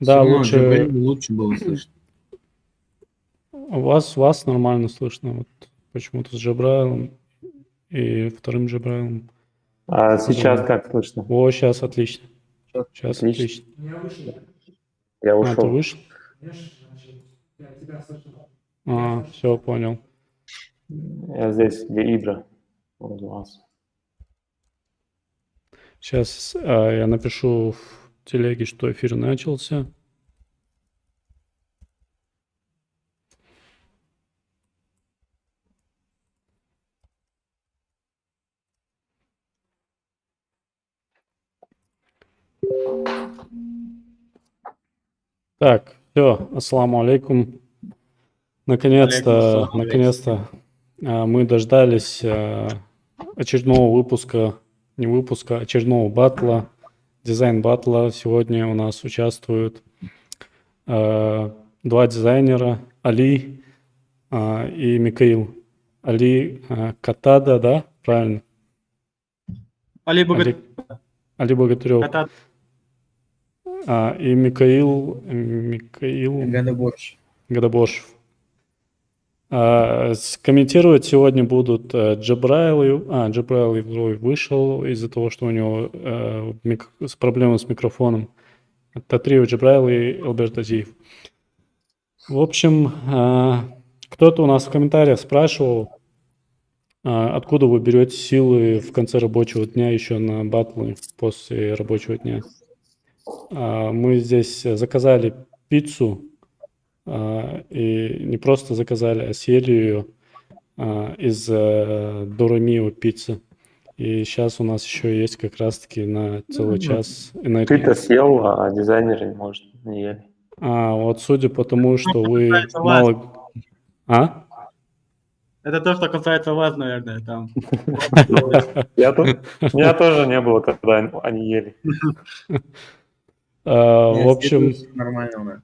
Да, лучше было слышно. Вас нормально слышно. Вот почему-то с Джабраилом и вторым Джабраилом. А сейчас как слышно? О, сейчас отлично. Сейчас Отлично. отлично. Я А, ты ушел. вышел? Все, понял. Я здесь, где Ибра. Вот у вас. Сейчас я напишу в телеге, что эфир начался. Так, все, ассаламу алейкум. Наконец-то мы дождались очередного выпуска, не выпуска, очередного батла, дизайн-батла. Сегодня у нас участвуют два дизайнера, Али и Микаил. Али Катада, да? Правильно? Али Али Богатырев. И Микаил Гадабошев. Комментировать сегодня будут Джабраил. Джабраил вышел из-за того, что у него проблемы с микрофоном. Татриев Джабраил и Элберт Азиев. В общем, кто-то у нас в комментариях спрашивал, откуда вы берете силы в конце рабочего дня еще на батлы после рабочего дня. Мы здесь заказали пиццу, и не просто заказали, а серию из Дорамио пиццы. И сейчас у нас еще есть как раз-таки на целый час энергии. Ты-то съел, а дизайнеры, может, не ели. Вот судя по тому, что вы мало... Это то, что касается вас, наверное, там. У меня тоже не было, когда они ели. В общем... Нормально.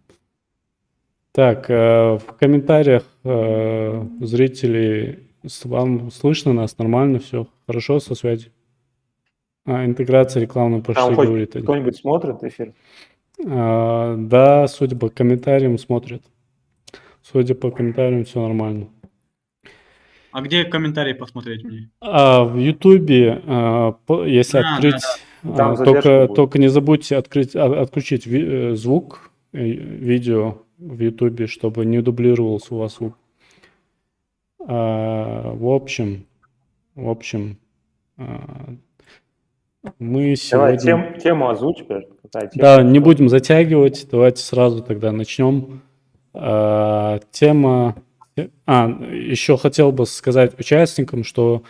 Так, в комментариях зрители, вам слышно нас? Нормально все? Хорошо со связью? Интеграция рекламной почты говорит. Кто-нибудь смотрит эфир? Да, судя по комментариям, смотрят. Судя по комментариям, все нормально. А где комментарии посмотреть мне? В Ютубе, если открыть, только не забудьте отключить звук, видео в Ютубе, чтобы не дублировался у вас звук. В общем, мы сегодня... Давай тему озвучь. Да, не будем затягивать, давайте сразу тогда начнем. Тема... еще хотел бы сказать участникам, что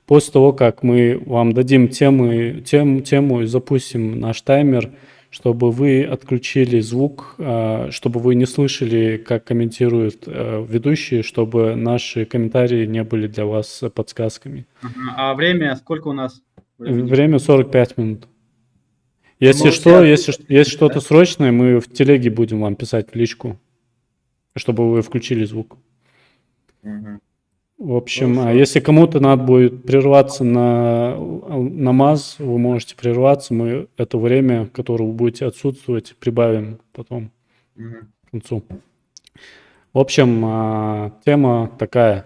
после того, как мы вам дадим тему и запустим наш таймер, чтобы вы отключили звук, чтобы вы не слышали, как комментируют ведущие, чтобы наши комментарии не были для вас подсказками. А время сколько у нас? Время 45 минут. Если что-то срочное, мы в телеге будем вам писать в личку, чтобы вы включили звук. В общем, если кому-то надо будет прерваться на намаз, вы можете прерваться. Мы это время, которое вы будете отсутствовать, прибавим потом к концу. В общем, тема такая.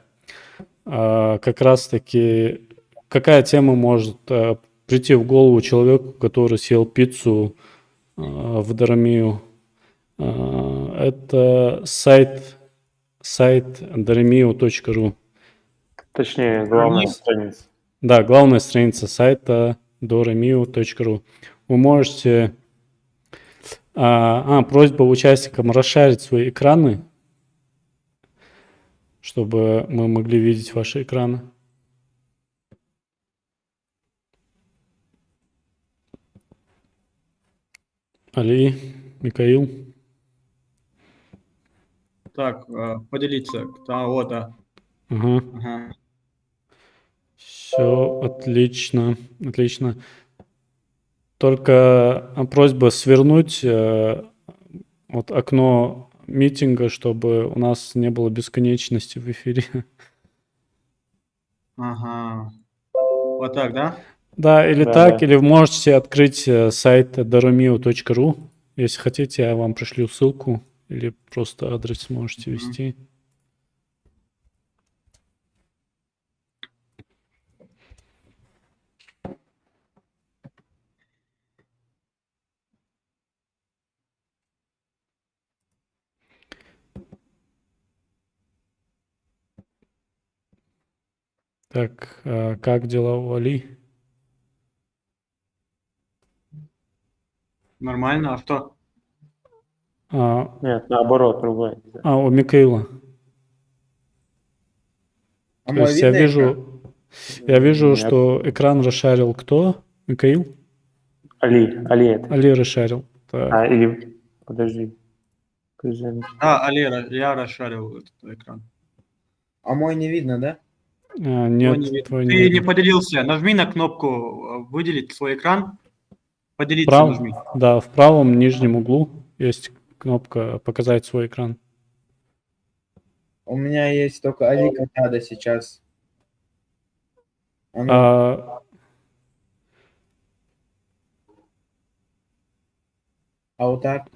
Как раз-таки, какая тема может прийти в голову человеку, который съел пиццу в Дорамио? Это сайт doramio.ru. Точнее, главная страница. Да, главная страница сайта doramio.ru. Вы можете... просьба участникам расширить свои экраны, чтобы мы могли видеть ваши экраны. Али, Микаил. Так, поделиться. Вот, да. Ага. Все, отлично. Только просьба свернуть вот окно митинга, чтобы у нас не было бесконечности в эфире. Ага. Вот так, да? Да, или Да, так, да. или вы можете открыть сайт daromio.ru. Если хотите, я вам пришлю ссылку, или просто адрес можете Мгм. ввести. Так, как дела у Али? Нормально, а что? А, Нет, наоборот, другой. у Микаила. А То мой есть я видно экран? вижу, Нет. что экран расшарил кто? Микаил? Али это. Али расшарил. Так. Или... Подожди. Present. Да, Алира, я расшарил этот экран. А мой не видно, да? Твой не Нет, видно. твой не Ты не видно. поделился. Нажми на кнопку «Выделить свой экран». Поделиться нажми. Да, в правом нижнем углу есть кнопка «Показать свой экран». У меня есть только Али Катада сейчас. А ну, А, а вот так?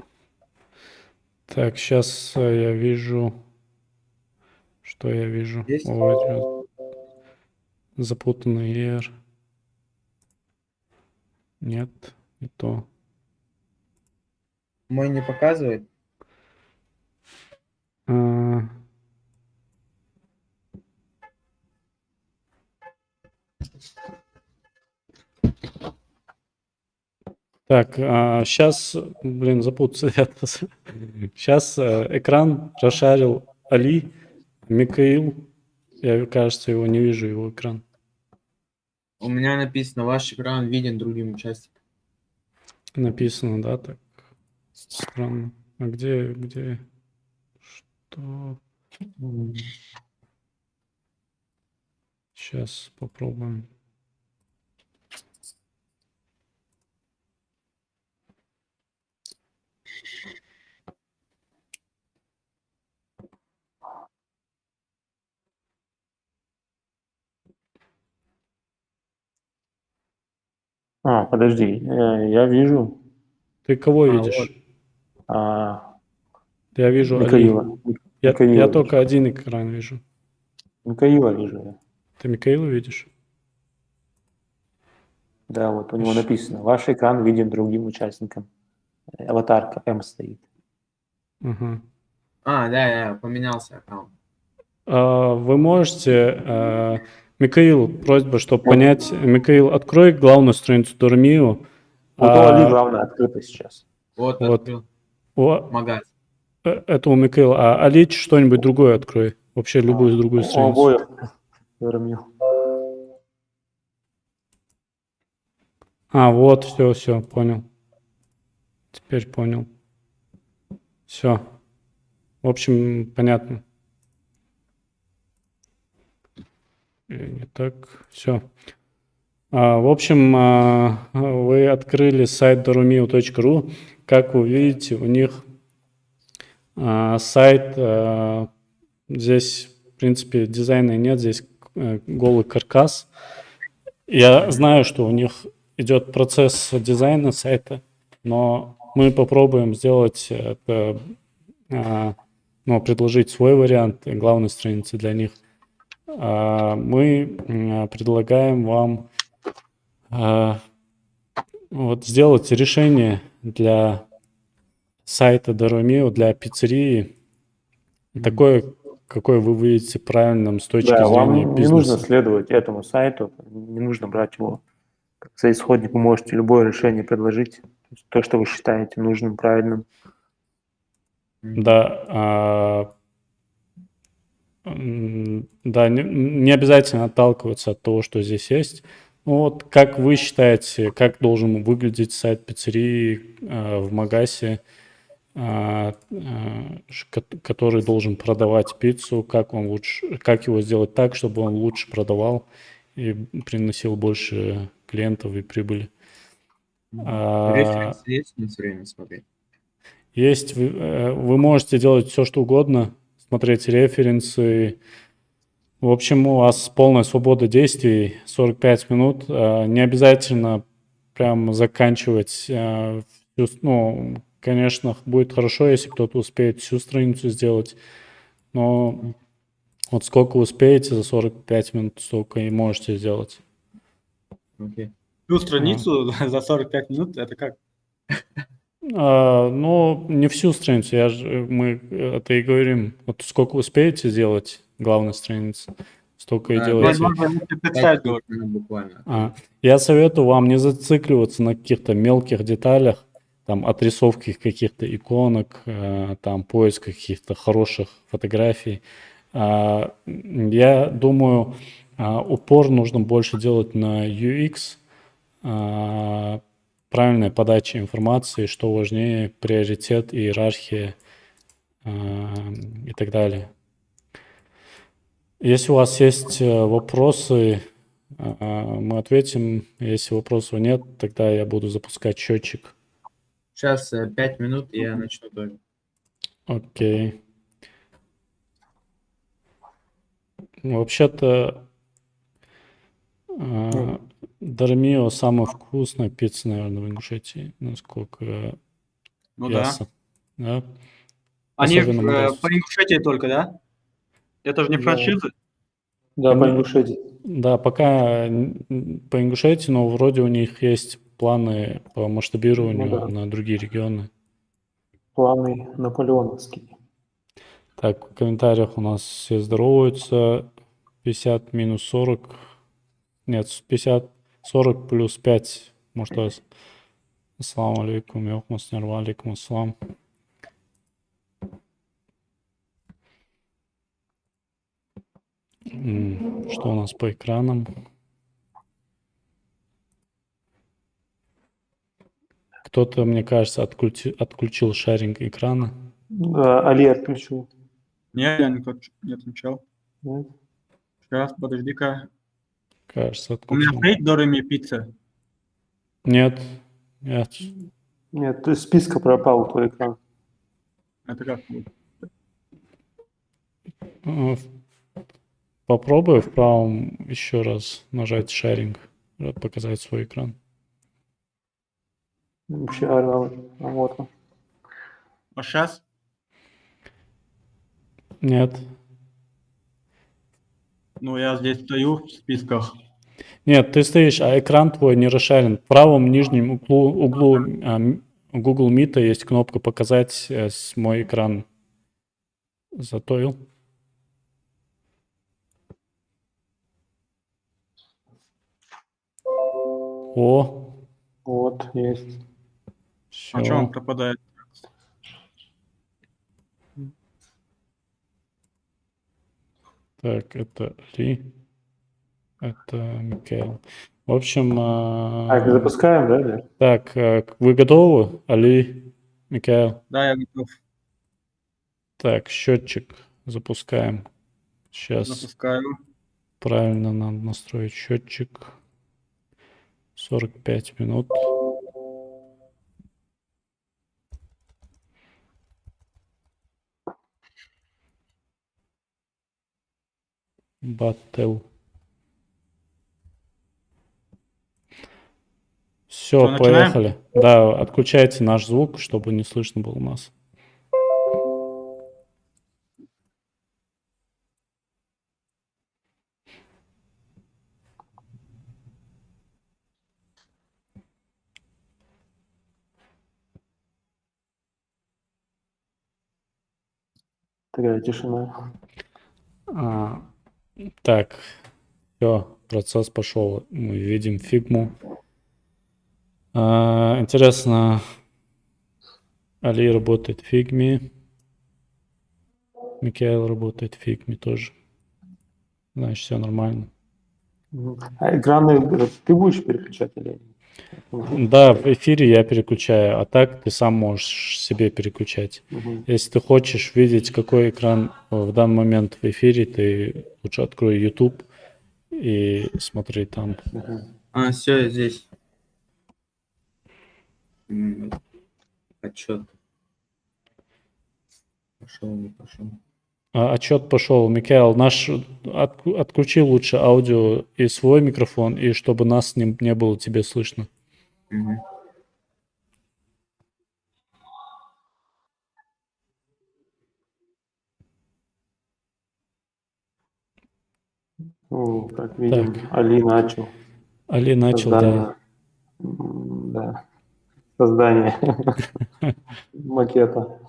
так, сейчас я вижу... Что я вижу? Есть? Ой, запутанный ER. Нет, не то. Мой не показывает? А, Так, сейчас, блин, запутался. Сейчас экран расшарил Али, Микаил. Я, кажется, его не вижу, его экран. У меня написано, ваш экран виден другим участникам. Написано, да, так? Странно. А где, что? Сейчас попробуем. Подожди. Я вижу Ты кого А, видишь? а, Я вижу Али. Микаила. Я Микаила только вижу. один экран вижу. Микаила вижу я. Ты Микаила видишь? Да, вот у него написано. Ваш экран виден другим участникам. Аватарка М стоит. Ага. да, я поменялся аккаунт. Вы можете... Микаил, просьба, чтобы Вот. понять. Микаил, открой главную страницу Дормио. Вот у Али главное открыто сейчас. Вот, Вот. открыл. О, Магаз. это у Микаила. А Али что-нибудь другое открой. Вообще любую другую У страницу. обоих. Верню. Вот, все, понял. Теперь понял. Все. В общем, понятно. Не так. Все. В общем, вы открыли сайт darumio.ru. Как вы видите, у них сайт, здесь, в принципе, дизайна нет, здесь голый каркас. Я знаю, что у них идет процесс дизайна сайта, но мы попробуем сделать это, предложить свой вариант главной страницы для них. Мы предлагаем вам сделать решение для сайта Daromio, для пиццерии, такое, какое вы видите правильным с точки Да, зрения вам не нужно бизнеса. следовать этому сайту, не нужно брать его как за исходник. Вы можете любое решение предложить, то, что вы считаете нужным, правильным. Да, да, не обязательно отталкиваться от того, что здесь есть. Вот как вы считаете, как должен выглядеть сайт пиццерии в Магасе, который должен продавать пиццу, как его сделать так, чтобы он лучше продавал и приносил больше клиентов и прибыли. Референсы есть на все время смотреть? Вы можете делать все, что угодно, смотреть референсы, В общем, у вас полная свобода действий, 45 минут. Не обязательно прям заканчивать. Ну, конечно, будет хорошо, если кто-то успеет всю страницу сделать, но вот сколько успеете за 45 минут, столько и можете сделать. Окей. Всю страницу за 45 минут, это как? Ну, не всю страницу, мы это и говорим. Вот сколько успеете сделать главной страницы, столько и Да, Ну, делайте. можно если 5 представить, говорю. минут буквально. Я советую вам не зацикливаться на каких-то мелких деталях, там отрисовки каких-то иконок, там поиск каких-то хороших фотографий. Я думаю, упор нужно больше делать на UX, правильная подача информации, что важнее, приоритет, иерархия и так далее. Если у вас есть вопросы, мы ответим. Если вопросов нет, тогда я буду запускать счетчик. Сейчас 5 минут, и я начну тоже. Окей. Ну, вообще-то Дармио самая вкусная пицца, наверное, в Ингушетии, насколько Ну да. ясно. Да? Они Особенно морозу. по Ингушетии только, да? Это же не Да. франшизы? Да, по Ингушетии. Да, пока по Ингушетии, но вроде у них есть планы по масштабированию Ну да. на другие регионы. Планы наполеоновские. Так, в комментариях у нас все здороваются. 50 минус 40. Нет, 50, 40 плюс 5. Может, вас. Ассаламу алейкум, йохмаснар, ва алейкум ассалам. Что у нас по экранам? Кто-то, мне кажется, отключил шаринг экрана. Али отключил. Нет, я не отмечал. Нет? Сейчас, подожди-ка. Кажется, У меня отключил. стоит Дореми пицца. Нет. Нет. Нет, из списка пропал твой экран. Это как будет? Попробуй в правом еще раз нажать шаринг, показать свой экран. Вообще орал. А вот он. А сейчас? Нет. Ну, я здесь стою в списках. Нет, ты стоишь, а экран твой не расшарен. В правом нижнем углу Google Meet есть кнопка «Показать мой экран». Затоил. О, Вот, есть. А что он все. пропадает? Так, это Ли. Это Микаэл. В общем, Так, запускаем, да? Лер? так, вы готовы? Али, Микаэл. Да, я готов. Так, счетчик запускаем. Сейчас Запускаю. правильно надо настроить счетчик. 45 минут. Батл. Все, Что, начинаем? поехали. Да, отключайте наш звук, чтобы не слышно было нас. Такая тишина. Так, все, процесс пошел. Мы видим фигму. Интересно, Али работает в фигме. Микаэл работает в фигме тоже. Значит, все нормально. А экраны ты будешь переключать или? Да, в эфире я переключаю, а так ты сам можешь себе переключать. Если ты хочешь видеть, какой экран в данный момент в эфире, ты лучше открой YouTube и смотри там. Все, я здесь. Отчет. Пошел, не пошел. Отчет пошел. Микаэл, отключи лучше аудио и свой микрофон, и чтобы нас не было тебе слышно. Мгм. Как видим, Так. Али начал Али начал, да. да, создание макета.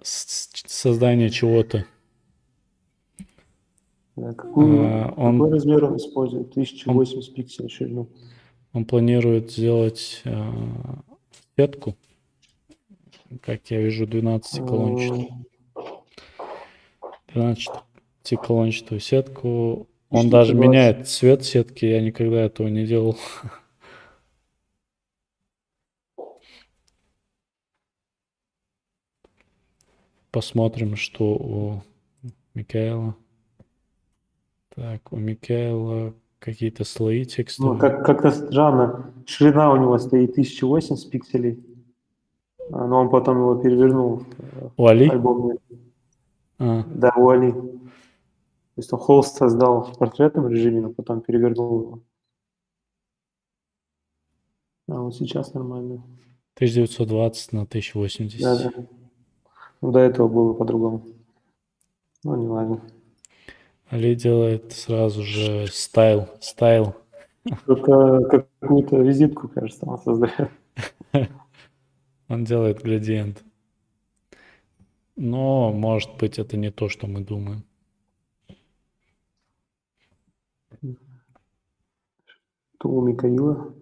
Создание чего-то. Да, А, какой размер он использует? 1080 пикселей ширину. Он планирует сделать сетку, как я вижу, 12-колончатую. 12-колончатую сетку. Он даже 420. меняет цвет сетки, я никогда этого не делал. Посмотрим, что у Микаэла. Так, у Микаэла какие-то слои Ну, текстовые. как-то странно. Ширина у него стоит 1080 пикселей, но он потом его перевернул У в Али? альбоме. А, Да, у Али. То есть он холст создал в портретном режиме, но потом перевернул его. А вот сейчас нормально. 1920 на 1080. Да. Ну, до этого было по-другому. Ну, не важно. Али делает сразу же стайл. Только какую-то визитку, кажется, он создает. Он делает градиент. Но, может быть, это не то, что мы думаем. То у Микаила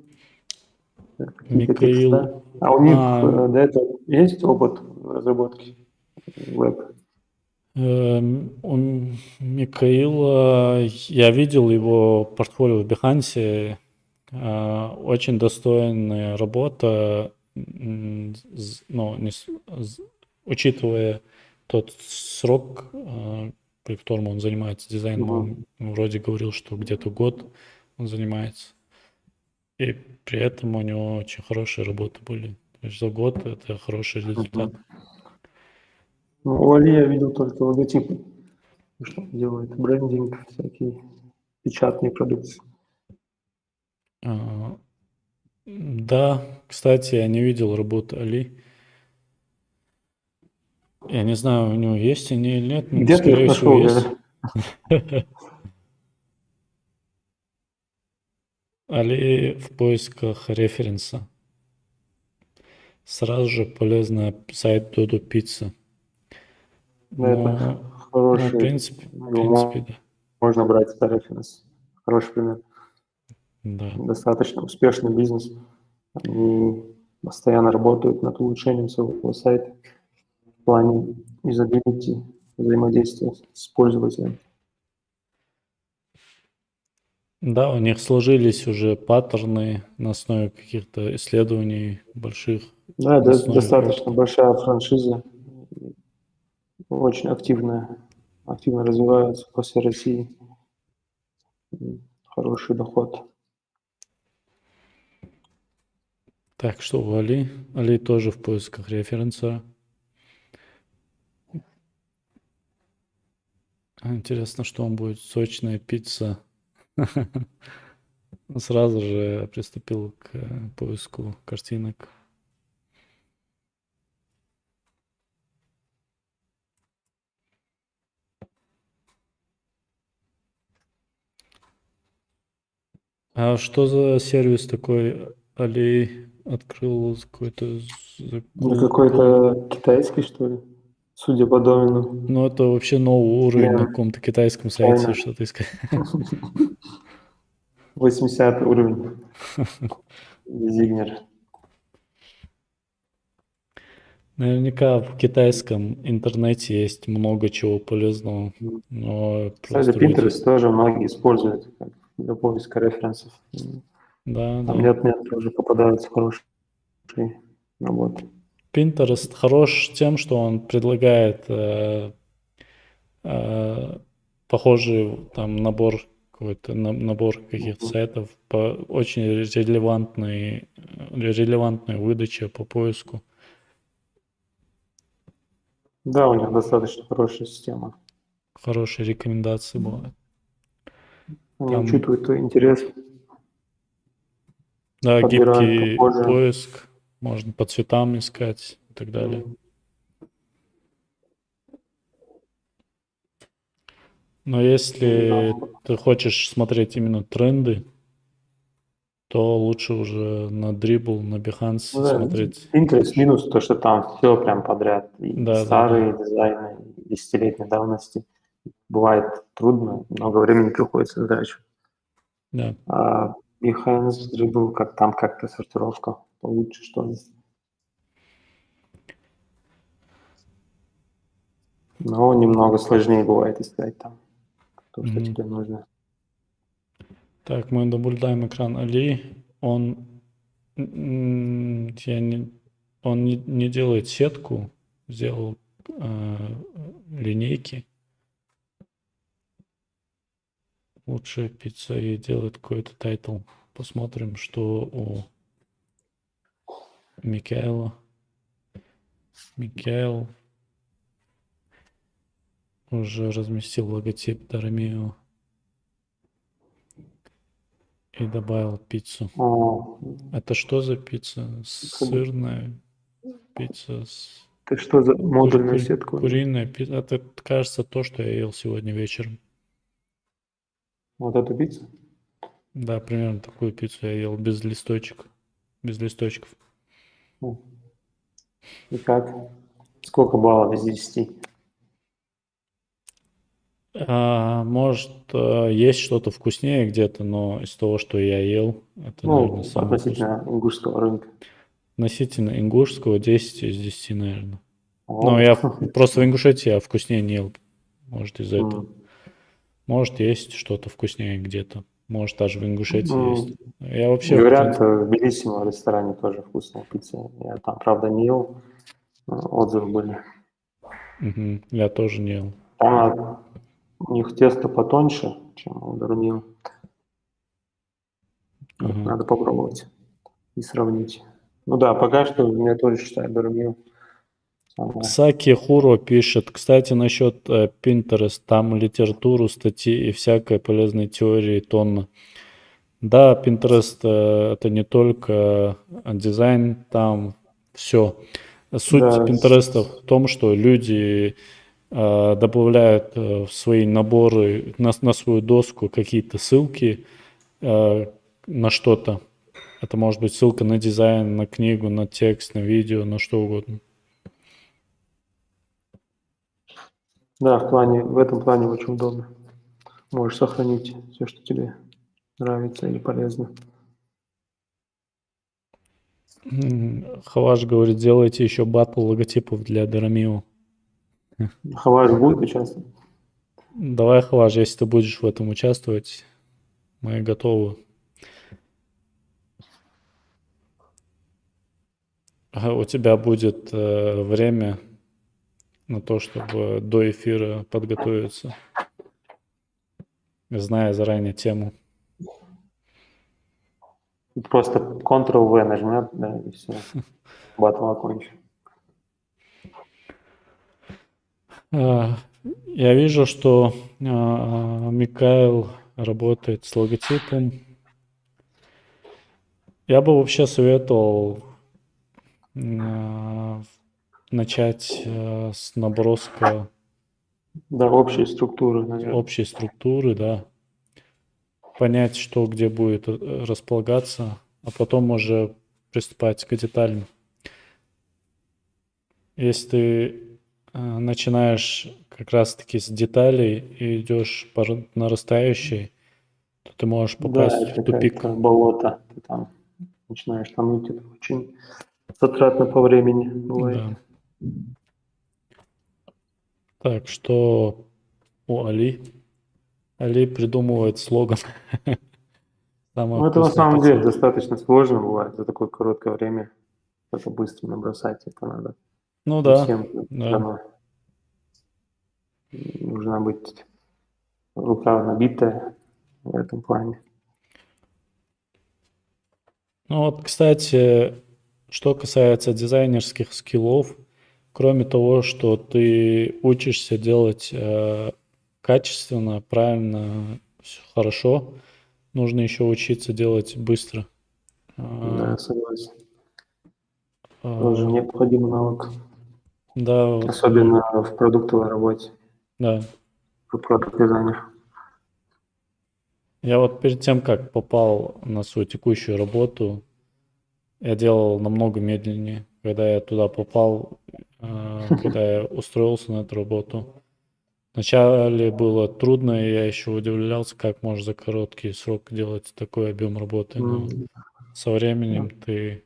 какие-то Микаил. текста. А у них до этого есть опыт в разработке веб? У Микаила, я видел его портфолио в Behance, очень достойная работа, ну, учитывая тот срок, при котором он занимается дизайном, он вроде говорил, что где-то год он занимается. И при этом у него очень хорошие работы были. То есть за год это хороший результат. Ну, у Али я видел только логотипы, что он делает, брендинг, всякие печатные продукции. Да, кстати, я не видел работы Али. Я не знаю, у него есть они или нет, но, Где ты скорее их всего, нашел? есть. Али в поисках референса. Сразу же полезно сайт Додо Пицца. Да, это Но, в хороший, принципе, да. можно брать за референс. Хороший пример. Да. Достаточно успешный бизнес. Они постоянно работают над улучшением своего сайта в плане юзабилити, взаимодействия с пользователем. Да, у них сложились уже паттерны на основе каких-то исследований больших. Да, на основе достаточно опыта. большая франшиза, очень активно развивается по всей России. Хороший доход. Так, что у Али? Али тоже в поисках референса. Интересно, что он будет. Сочная пицца. Сразу же приступил к поиску картинок. А что за сервис такой Али открыл? Какой-то Какой-то китайский, что ли? Судя по домену. Ну, это вообще новый уровень на Прям каком-то китайском сайте, China. что ты сказал. 80 уровень. Зигнер. Наверняка в китайском интернете есть много чего полезного, но Кстати, просто люди... Pinterest тоже многие используют как для поиска референсов. Да, Там да. нет, тоже попадаются хорошие работы. Pinterest хорош тем, что он предлагает похожий там набор набор каких-то сайтов по очень релевантной выдаче по поиску. Да, у них достаточно хорошая система хорошие рекомендации бывают. Они Там- учитывают твой интерес. Да, Подбирают гибкий попозже. поиск, можно по цветам искать и так далее. Но если ты хочешь смотреть именно тренды, то лучше уже на Dribble, на Behance Ну да, смотреть. Pinterest минус то, что там все прям подряд. И Да, старые дизайны, и десятилетней давности. Бывает трудно, много времени приходится затрачивать. Да. А Behance, Dribble, как там как-то сортировка получше, что ли. Но немного сложнее бывает искать там то, что Мгм. тебе нужно. Так, мы наблюдаем экран Али. Он не делает сетку, сделал линейки. Лучшая пицца и делает какой-то тайтл. Посмотрим, что у Микаэла. Микаэл уже разместил логотип Доромео и добавил пиццу. О, Это что за пицца? Сырная пицца с ты что за модульную кури- сетку? куриная пицца. Это, кажется, то, что я ел сегодня вечером. Вот эту пиццу? Да, примерно такую пиццу я ел без листочек, без листочков. И как? Сколько баллов из 10? Может, есть что-то вкуснее где-то, но из того, что я ел, это, наверное, Ну, самое вкусное. относительно ингушского рынка. Относительно ингушского 10 из 10, наверное. О, Но я просто в Ингушетии я вкуснее не ел. Может, из-за этого. м. Может, есть что-то вкуснее где-то. Может, даже в Ингушетии Ну, есть. Я вообще, в говорят, принципе, в Белиссимо ресторане тоже вкусная пицца. Я там, правда, не ел, но отзывы были. я тоже не ел. Там у них тесто потоньше, чем у Дормил. Ага. Надо попробовать и сравнить. Ну да, пока что я тоже считаю Дормил. Саки Хуро пишет, кстати, насчет Pinterest, там литературу, статьи и всякой полезной теории тонна. Да, Pinterest это не только дизайн, там все. Суть Да. Pinterest в том, что люди добавляют в свои наборы, на свою доску какие-то ссылки на что-то. Это может быть ссылка на дизайн, на книгу, на текст, на видео, на что угодно. Да, в этом плане очень удобно. Можешь сохранить все, что тебе нравится или полезно. Хаваш говорит, делайте еще батл логотипов для Доромио. Хаваш будет участвовать? Давай, Хаваш, если ты будешь в этом участвовать, мы готовы. У тебя будет время на то, чтобы до эфира подготовиться, зная заранее тему. Просто Ctrl-V нажмет, да, и все. Батл окончен. Я вижу, что Микаэл работает с логотипом. Я бы вообще советовал начать с наброска Да, общие структуры, наверное. общей структуры, да. Понять, что где будет располагаться, а потом уже приступать к деталям. Если ты начинаешь как раз-таки с деталей и идешь по нарастающей, то ты можешь попасть Да, это в тупик. как болото. Ты там начинаешь тонуть, это очень затратно по времени бывает. Да. Так, что у Али? Али придумывает слоган. Ну, это на самом деле достаточно сложно бывает за такое короткое время. Это быстро набросать, это надо. Ну Не да, всем да. дано. Нужна быть рука набитая в этом плане. Ну вот, кстати, что касается дизайнерских скиллов, кроме того, что ты учишься делать качественно, правильно, всё хорошо. Нужно еще учиться делать быстро. Да, согласен. А, Тоже необходимый навык, Да, вот, особенно в продуктовой работе, да. в продукт-дизайне. Я вот перед тем, как попал на свою текущую работу, я делал намного медленнее. Когда я туда попал, когда я устроился на эту работу. Вначале было трудно, и я еще удивлялся, как можно за короткий срок делать такой объем работы. Но со временем ты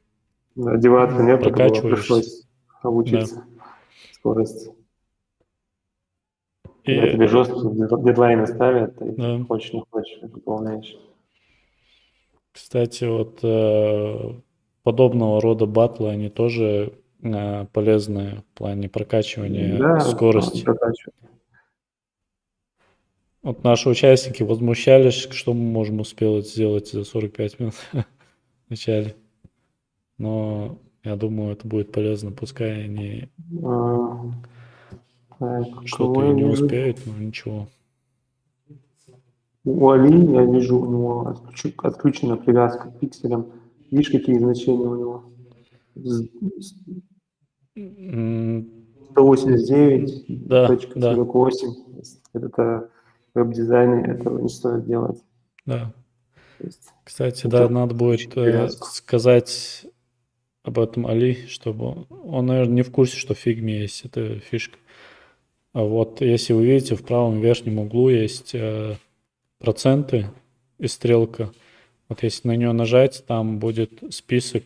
Да, деваться некуда было, прокачиваешься. пришлось Да. обучиться скорости. И, Когда тебе жесткие дедлайны ставят, ты да. хочешь, не хочешь, выполняешь. Кстати, вот подобного рода батлы, они тоже полезны в плане прокачивания Да, скорости. прокачивать. Вот наши участники возмущались, что мы можем успеть сделать за 45 минут в начале. Но я думаю, это будет полезно, пускай они Так, что-то кого и я не вижу? успеют, но ничего. У Али я вижу, у него отключена привязка к пикселям. Видишь, какие значения у него? М, 189.48. Да. Это в веб-дизайне этого не стоит делать. Да. То есть Кстати, это да, надо будет привязку. сказать об этом Али, чтобы он, наверное, не в курсе, что в фигме есть эта фишка. А вот если вы видите, в правом верхнем углу есть проценты и стрелка. Вот если на нее нажать, там будет список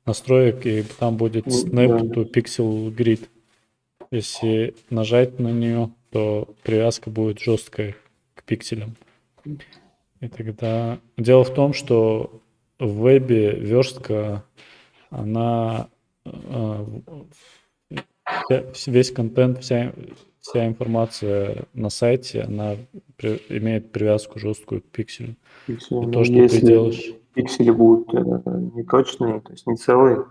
настроек, и там будет Snap Да. to Pixel Grid. Если нажать на нее, то привязка будет жесткая к пикселям. И тогда... Дело в том, что в вебе верстка, она весь контент, вся информация на сайте, она имеет привязку жесткую к пикселю. Пиксели. И Но то, что ты если делаешь... пиксели будут неточные, то есть не целые,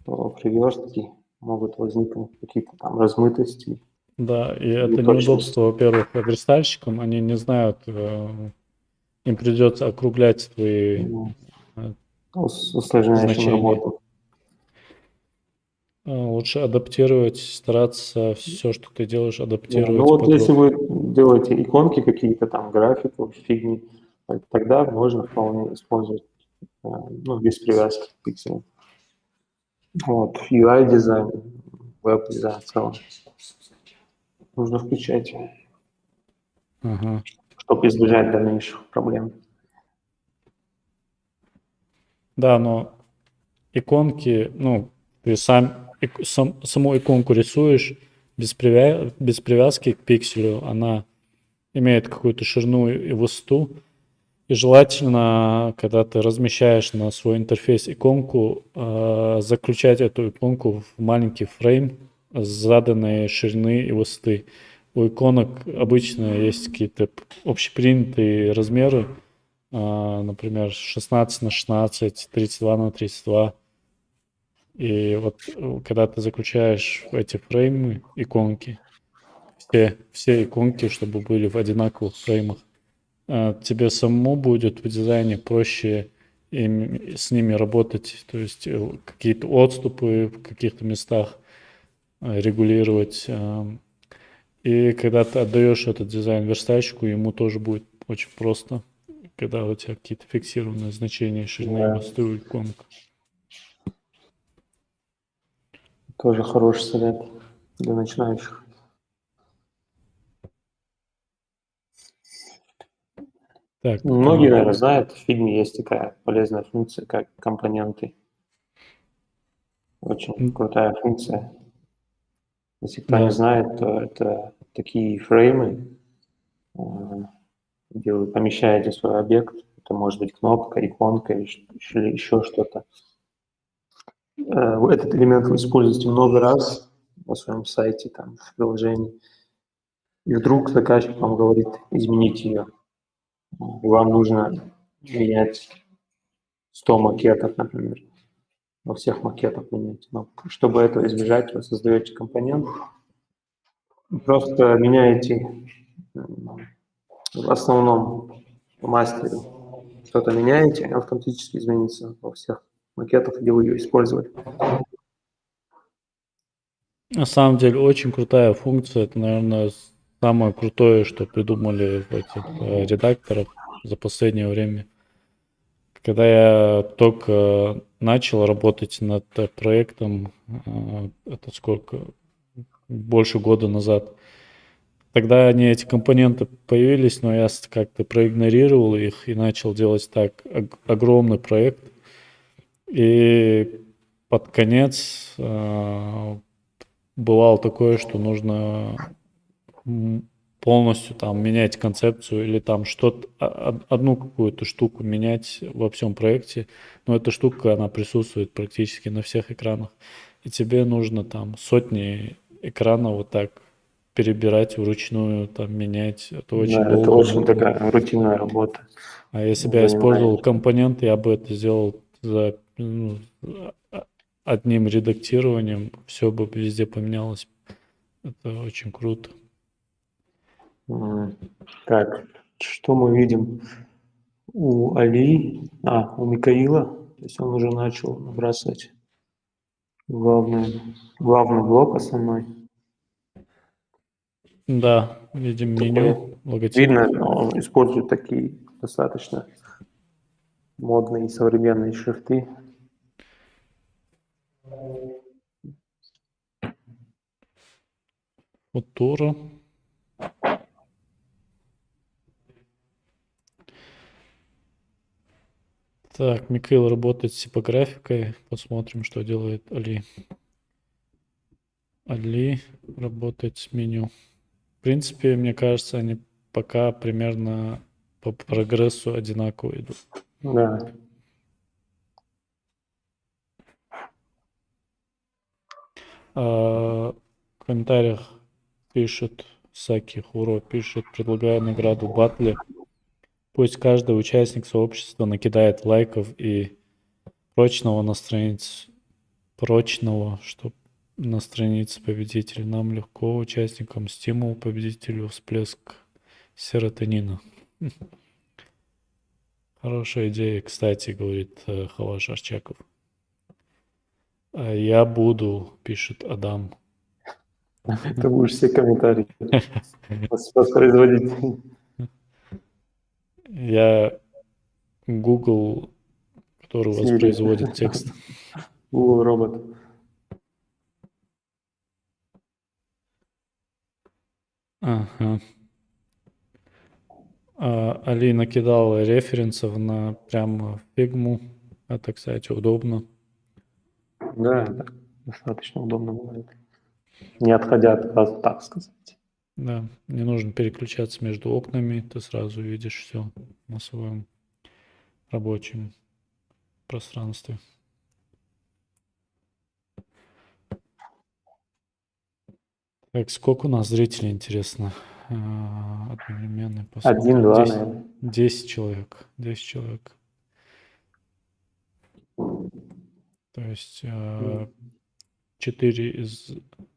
то при верстке могут возникнуть какие-то там размытости, Да, и это неточности. неудобство, во-первых, верстальщикам, они не знают, им придется округлять твои Усложняющим значения. работу. Лучше адаптировать, стараться все, что ты делаешь, Да, адаптировать ну вот под если рот. вы делаете иконки какие-то там, графику, фигни, тогда можно вполне использовать без привязки к пикселям. Вот, UI-дизайн, веб-дизайн в целом нужно включать, Ага. чтобы избежать дальнейших проблем. Да, но иконки, ты саму иконку рисуешь без привязки к пикселю, она имеет какую-то ширину и высоту. И желательно, когда ты размещаешь на свой интерфейс иконку, заключать эту иконку в маленький фрейм с заданной ширины и высоты. У иконок обычно есть какие-то общепринятые размеры, например, 16 на 16, 32 на 32. И вот когда ты заключаешь в эти фреймы иконки, все иконки, чтобы были в одинаковых фреймах, тебе самому будет в дизайне проще с ними работать, то есть какие-то отступы в каких-то местах регулировать. И когда ты отдаешь этот дизайн верстальщику, ему тоже будет очень просто, когда у тебя какие-то фиксированные значения ширины и высоты у иконок. Тоже хороший совет для начинающих. Так, Многие, наверное, знают, в фигме есть такая полезная функция, как компоненты. Очень крутая функция. Если кто не знает, то это такие фреймы, где вы помещаете свой объект. Это может быть кнопка, иконка или еще что-то. Этот элемент вы используете много раз на своем сайте, там, в приложении. И вдруг заказчик вам говорит изменить ее. И вам нужно менять 100 макетов, например. Во всех макетах менять. Но чтобы этого избежать, вы создаете компонент, просто меняете в основном по мастере что-то меняете, и автоматически изменится во всех макетах, где вы ее использовали. На самом деле очень крутая функция. Это, наверное, самое крутое, что придумали в этих редакторах за последнее время. Когда я только начал работать над проектом, это сколько? Больше года назад. Тогда они, эти компоненты появились, но я как-то проигнорировал их и начал делать так огромный проект. И под конец бывало такое, что нужно полностью там менять концепцию или там что-то, одну какую-то штуку менять во всем проекте, но эта штука, она присутствует практически на всех экранах, и тебе нужно там сотни экранов вот так перебирать вручную, там менять, это очень Да, это долго. очень такая рутинная работа. А если бы я занимает. использовал компоненты, я бы это сделал за одним редактированием, все бы везде поменялось. Это очень круто. Так, что мы видим у Али, у Микаила, то есть он уже начал набрасывать главный блок основной. Да, видим меню, логотип. Видно, он использует такие достаточно модные и современные шрифты. Футура. Так, Михаил работает с типографикой. Посмотрим, что делает Али. Али работает с меню. В принципе, мне кажется, они пока примерно по прогрессу одинаково идут. Да. В комментариях пишет Саки Хуро, пишет, предлагаю награду Батле. Пусть каждый участник сообщества накидает лайков и прочного, чтобы на странице победителя. Нам легко, участникам стимул, победителю всплеск серотонина. Хорошая идея, кстати, говорит Халаш Арчаков. Я буду, пишет Адам. Ты будешь все комментарии воспроизводить. Я Google, который воспроизводит текст. Google робот. Ага. Али накидал референсов на прямо фигму. Это, кстати, удобно. Да, это достаточно удобно бывает. Не отходя от вас, так сказать. Да, не нужно переключаться между окнами, ты сразу видишь все на своем рабочем пространстве. Так, сколько у нас зрителей, интересно? Одновременно посмотрим. 1-2, наверное. 10 человек. 10 человек. То есть 4 из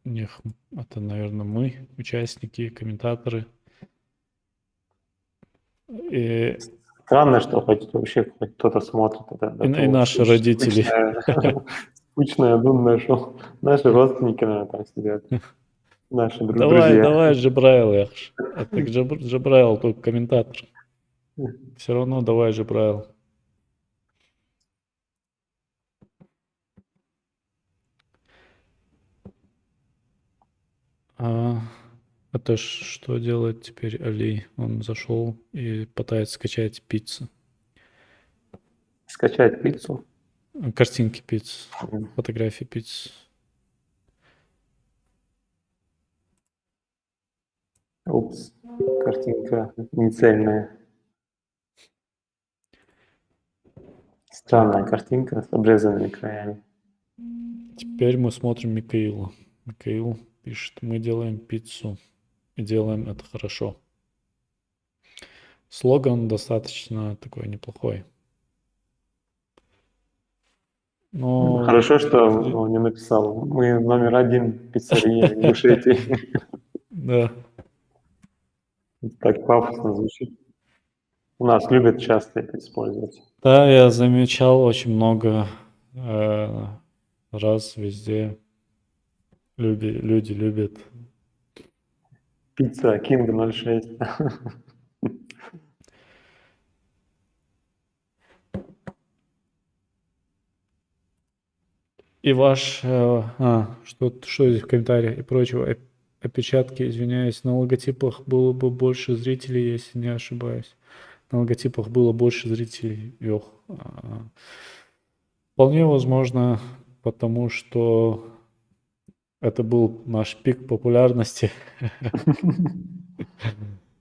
них, это, наверное, мы, участники, комментаторы. И Странно, что хоть вообще хоть кто-то смотрит это. И наши родители. Скучное думаю, что наши родственники, наверное, там сидят. Наши друзья. Давай, Джабраил, Яхш. Это Джабраил только комментатор. Все равно давай, Джабраил. Это что делает теперь Али? Он зашел и пытается скачать пиццу. Скачать пиццу? Картинки пиццы, фотографии пиццы. Упс, картинка нецельная. Странная картинка с обрезанными краями. Теперь мы смотрим Михаила. Михаил пишет, мы делаем пиццу и делаем это хорошо. Слоган достаточно такой неплохой. Но... Хорошо, что он не написал. Мы номер 1 пиццерия в Ингушетии. Да. Так пафосно звучит. У нас любят часто это использовать. Да, я замечал очень много раз везде. Люди любят. Пицца King 06. И ваш, что здесь в комментариях и прочего, опечатки, извиняюсь, на логотипах было бы больше зрителей, если не ошибаюсь. На логотипах было больше зрителей, Вполне возможно, потому что это был наш пик популярности.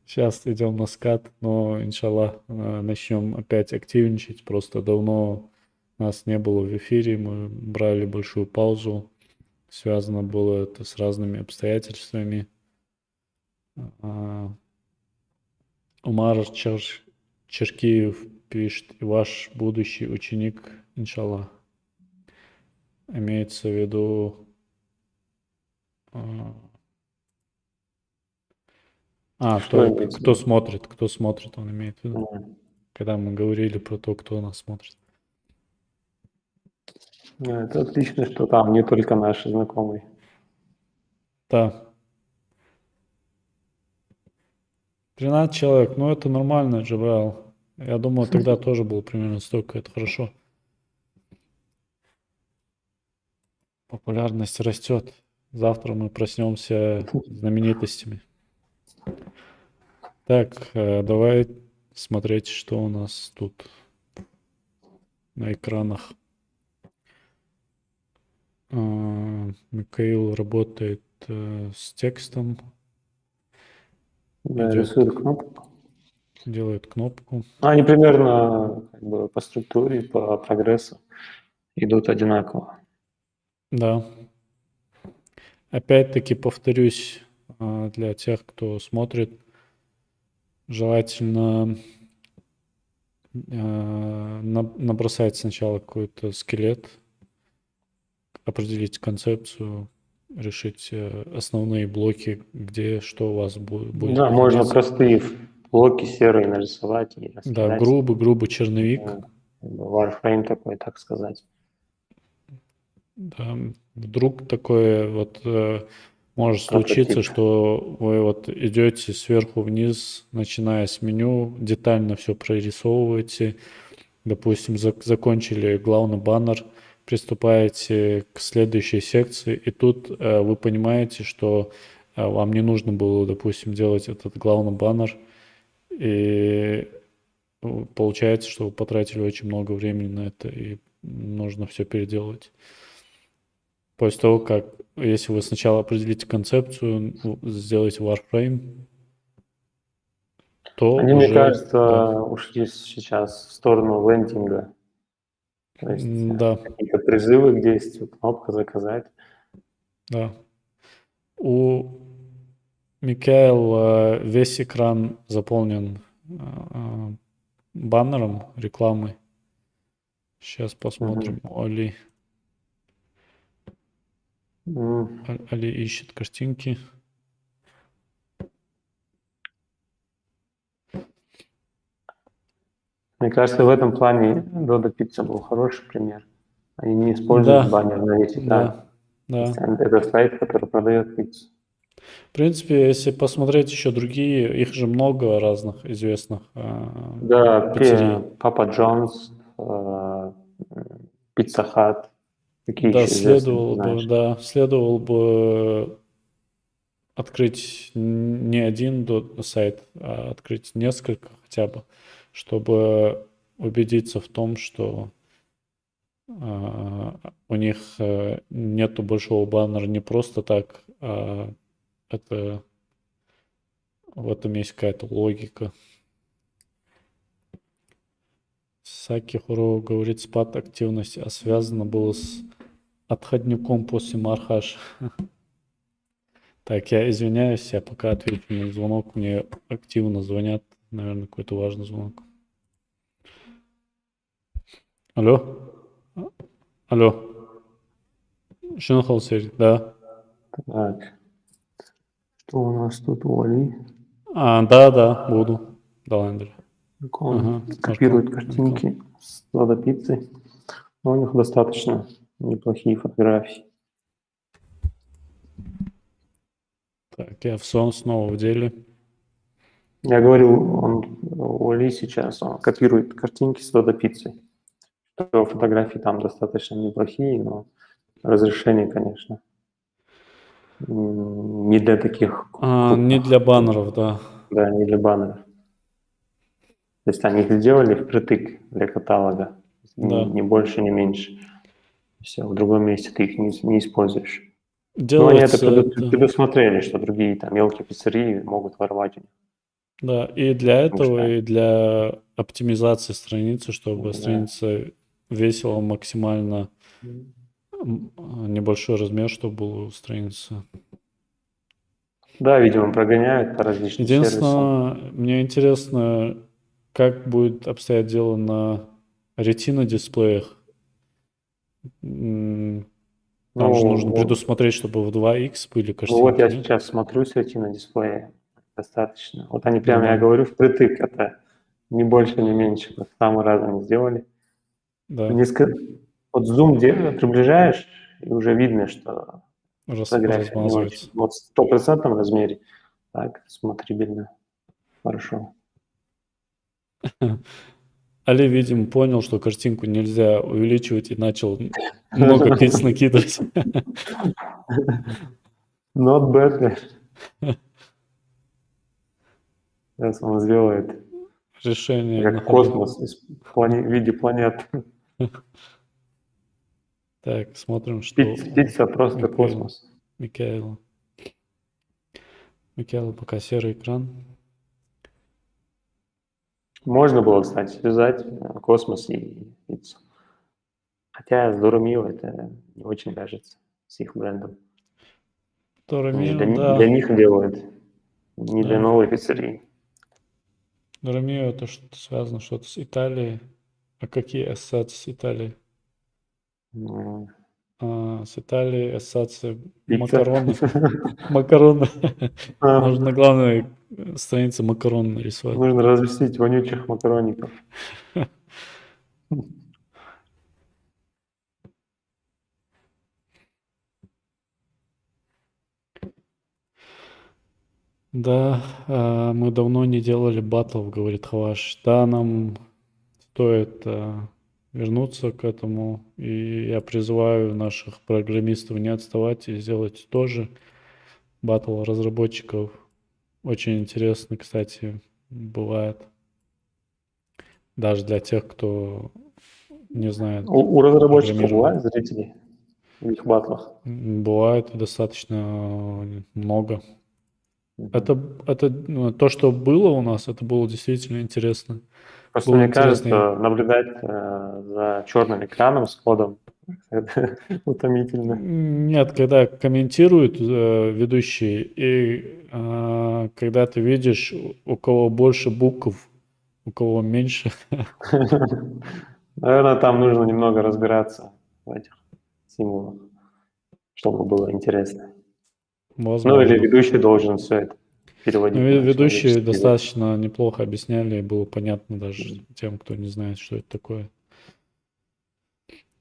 Сейчас идем на скат, но, иншаллах, начнем опять активничать. Просто давно нас не было в эфире, мы брали большую паузу. Связано было это с разными обстоятельствами. Умар Черкиев пишет: «И ваш будущий ученик, иншаллах». Имеется в виду... Что имеется в кто виду? смотрит, он имеет в виду. Когда мы говорили про то, кто нас смотрит. Ну, это отлично, что там не только наши знакомые. Да. 13 человек, ну это нормально, Джабраил. Я думаю, тогда тоже было примерно столько, это хорошо. Популярность растет. Завтра мы проснемся знаменитостями. Так, давай смотреть, что у нас тут на экранах. Михаил работает с текстом. Да, Идет. рисует кнопку. Делает кнопку. Они примерно как бы по структуре, по прогрессу идут одинаково. Да. Опять-таки повторюсь, для тех, кто смотрит, желательно набросать сначала какой-то скелет, определить концепцию, решить основные блоки, где что у вас будет. Да, можно простые блоки серые нарисовать и раскидать. Да, грубый черновик. Warframe такой, так сказать. Да, вдруг такое вот может случиться, что вы вот идете сверху вниз, начиная с меню, детально все прорисовываете. Допустим, закончили главный баннер, приступаете к следующей секции, и тут вы понимаете, что вам не нужно было, допустим, делать этот главный баннер, и получается, что вы потратили очень много времени на это, и нужно все переделать. После того, как, если вы сначала определите концепцию, сделаете Warframe, то Они, уже... мне кажется, да. ушли сейчас в сторону лендинга. То есть Да. какие-то призывы к действию, кнопка «Заказать». Да. У Микаэла весь экран заполнен баннером, рекламой. Сейчас посмотрим. Али ищет картинки. Мне кажется, в этом плане Dodo Pizza был хороший пример. Они не используют баннер на весь экран. Да. Это сайт, который продает пиццу. В принципе, если посмотреть еще другие, их же много разных известных пиццерий. Папа Джонс, Пицца Хат. Какие Да, еще следовало бы открыть не один сайт, а открыть несколько хотя бы, чтобы убедиться в том, что у них нету большого баннера не просто так, а в этом есть какая-то логика. Саки Хуро говорит, спад активности, а связано было с отходником после Мархаш. Так, я извиняюсь, я пока отвечу на звонок, мне активно звонят, наверное, какой-то важный звонок. Алло? Алло? Шенхолсер, да? Так, что у нас тут, Оли? Да, буду. Да, Андрей. Он Ага, копирует Марко. картинки с Лада Пиццы. Но у них достаточно неплохие фотографии. Так, я в сон снова в деле. Я говорил, он у Али сейчас, он копирует картинки с Лада Пиццы. Что фотографии там достаточно неплохие, но разрешение, конечно, не для таких Не для баннеров, да. да, не для баннеров. То есть они их сделали впритык для каталога, Да. не больше, не меньше. Все, в другом месте ты их не используешь. Но они это Делается это, предусмотрели, что другие там мелкие пиццерии могут ворвать у них. да, и для этого, что- и для оптимизации страницы, чтобы Да. страница весила максимально небольшой размер, чтобы был у страницы. Да, видимо, прогоняют по различным сервисам. Единственное, мне интересно, как будет обстоять дело на Retina дисплеях. Там же нужно предусмотреть, чтобы в 2х были картинки. Ну вот я нет? сейчас смотрю сети на дисплее, достаточно. Вот они прямо, я Нормально. говорю, впритык, это не больше, не меньше. Вот в самый раз они сделали. Да, Вот зум приближаешь, и уже видно, что фотография не очень. размазывается. Вот в 100% размере так смотрибельно, хорошо. Али, видимо, понял, что картинку нельзя увеличивать и начал много пиц накидывать. Not bad. Сейчас он сделает Решение на как ходу. космос в виде планет. Так, смотрим, что Пицца просто Микаэла. космос. Микаэла пока серый экран. Можно было, кстати, связать космос и пиццу. Хотя с Доромио это не очень вяжется с их брендом. Они же для них делают, не для новой пиццерии. Доромио это что-то связано что-то с Италией. А какие ассоциации с Италией? С Италией ассоциация макароны. Макароны. Нужно на главной странице макарон нарисовать. Нужно развестить вонючих макаронников. Да, мы давно не делали батлов, говорит Хаваш. Да, нам стоит вернуться к этому. И я призываю наших программистов не отставать и сделать тоже батл разработчиков. Очень интересно, кстати, бывает. Даже для тех, кто не знает. У разработчиков бывают зрители в их батлах? Бывает достаточно много. Это то, что было у нас, это было действительно интересно. Просто мне кажется, наблюдать за черным экраном с кодом это утомительно. Нет, когда комментируют ведущие, и когда ты видишь, у кого больше букв, у кого меньше. Наверное, там нужно немного разбираться в этих символах, чтобы было интересно. Возможно. Ну или ведущий должен все это переводить. Ведущие достаточно неплохо объясняли, и было понятно даже тем, кто не знает, что это такое.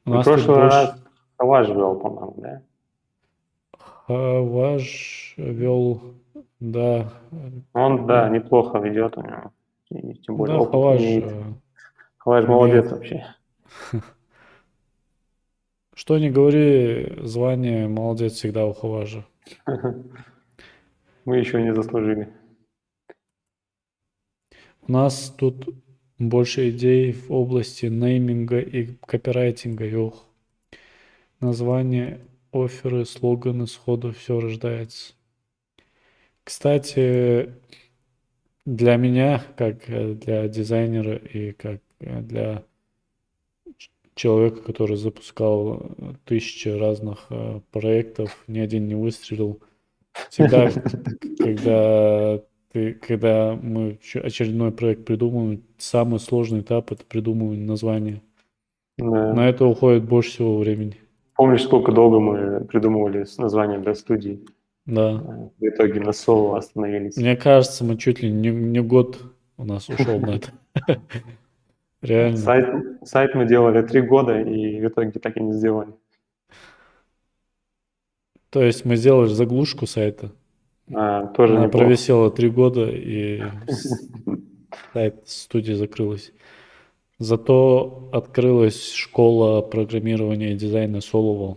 В прошлый раз Хаваш вел, по-моему, да? Хаваш вел, да. Он, да, неплохо ведет у него. И тем более Да, опыт имеет. Хаваш молодец вообще. Что ни говори, звание молодец всегда у Хаважа. Мы еще не заслужили. У нас тут больше идей в области нейминга и копирайтинга. Ёх. Название, офферы, слоганы, сходу все рождается. Кстати, для меня, как для дизайнера и как для человека, который запускал 1000 разных проектов, ни один не выстрелил. Всегда, когда мы очередной проект придумываем, самый сложный этап — это придумывание названия. Да. На это уходит больше всего времени. Помнишь, сколько долго мы придумывали название для студии? Да. В итоге на соло остановились. Мне кажется, мы чуть ли не год у нас ушел на это. Реально. Сайт мы делали 3 года и в итоге так и не сделали. То есть мы сделали заглушку сайта. Тоже Она неплохо. провисела 3 года, и сайт студии закрылась. Зато открылась школа программирования и дизайна Solvo.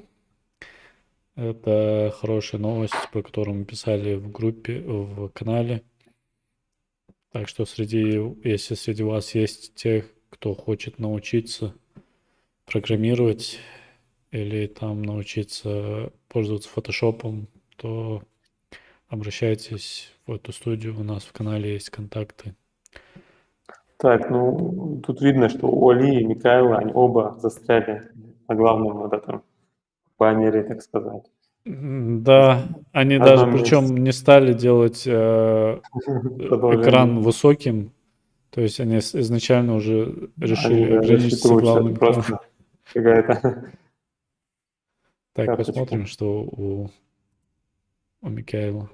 Это хорошая новость, про которую мы писали в группе, в канале. Так что если среди вас есть те, кто хочет научиться программировать или там научиться пользоваться фотошопом, то обращайтесь в эту студию, у нас в канале есть контакты. Так, ну, тут видно, что Оли и Микаэла, они оба застряли на главном вот этом баннере, так сказать. Да, они В даже одном причем не стали делать Продолжение. экран высоким, то есть они изначально уже решили Они, да, ограничиться рассчитывают, что главным это экраном. просто какая-то Так, карточка. посмотрим, что у Микаэла.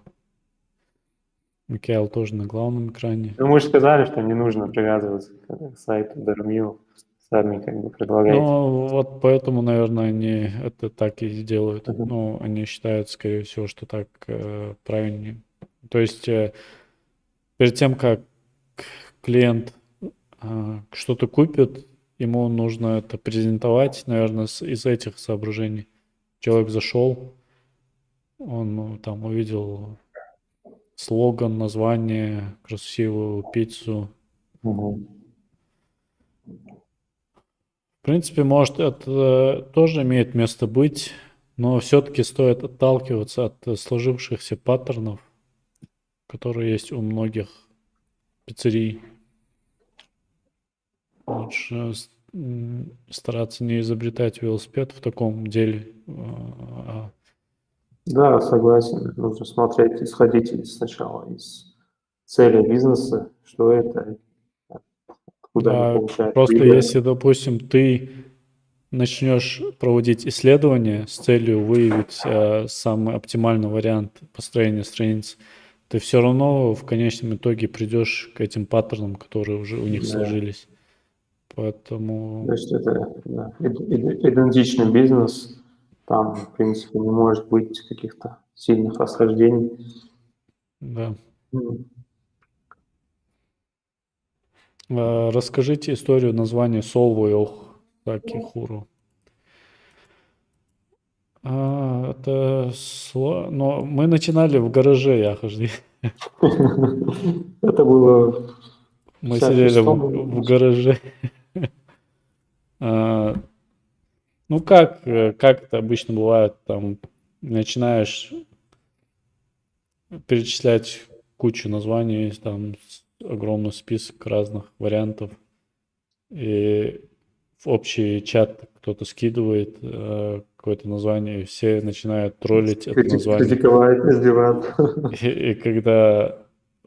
Микаэл тоже на главном экране. Ну, мы же сказали, что не нужно привязываться к сайту Дармил. Сами как бы предлагаете. Ну, вот поэтому, наверное, они это так и делают. Мгм. Ну, они считают, скорее всего, что так правильнее. То есть перед тем, как клиент что-то купит, ему нужно это презентовать, наверное, из этих соображений. Человек зашел, он там увидел слоган, название, красивую пиццу. Мгм. В принципе, может, это тоже имеет место быть, но все-таки стоит отталкиваться от сложившихся паттернов, которые есть у многих пиццерий. Лучше стараться не изобретать велосипед в таком деле. Да, согласен. Нужно смотреть, исходить сначала из цели бизнеса, что это, откуда они Да, получают просто прибыль. если, допустим, ты начнешь проводить исследования с целью выявить самый оптимальный вариант построения страниц, ты все равно в конечном итоге придешь к этим паттернам, которые уже у них Да. сложились. Поэтому То есть это да, идентичный бизнес, там, в принципе, не может быть каких-то сильных расхождений. да. М. Расскажите историю названия Солву и Ох Хуру. Но мы начинали в гараже, Яхожди. Это было Мы в сидели 56-м. в гараже. А, Ну, как это обычно бывает, там начинаешь перечислять кучу названий, там огромный список разных вариантов, и в общий чат кто-то скидывает какое-то название, и все начинают троллить это название. Критиковать, издеваться. И когда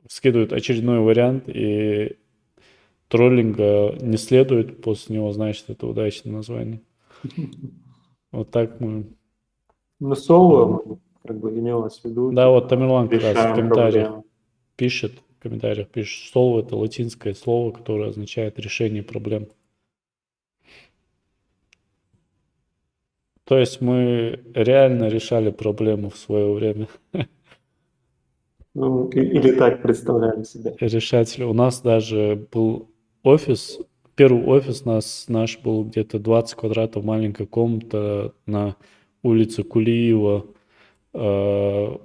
скидывают очередной вариант, и троллинга не следует после него, значит, это удачное название. Вот так мы... Ну, соло, как бы, имелось в виду. Да, вот Тамерлан как раз в решаем комментариях проблему. пишет, solve это латинское слово, которое означает решение проблем. То есть мы реально решали проблему в свое время. Ну, или так представляли себя. Решатели. У нас даже был офис, первый офис наш был где-то 20 квадратов, маленькая комната на улице Кулиева, в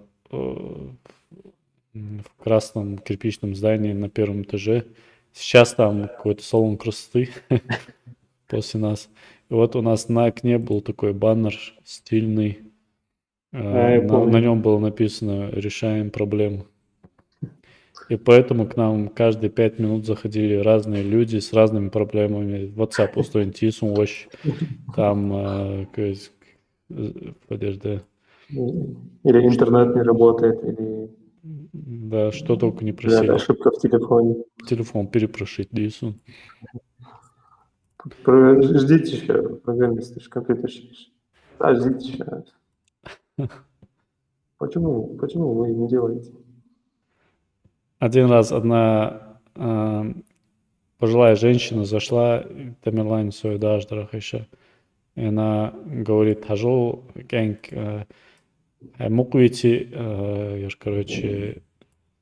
красном кирпичном здании на первом этаже. Сейчас там какой-то салон красоты после нас. И вот у нас на окне был такой баннер стильный. Я На помню. нем было написано «Решаем проблему». И поэтому к нам каждые 5 минут заходили разные люди с разными проблемами. WhatsApp устроен тисумощ, там, подожди, Или интернет не работает, или да, что только не да, просили. ошибка в телефоне. Телефон перепрошить, Дису. Ждите еще, программисты, компьютерщики. Да, ждите еще. Почему вы не делаете? Один раз одна пожилая женщина зашла, Тамерлайн Сойдаждарах еще, и она говорит, хожу, гэнг, мукуете, я ж, короче,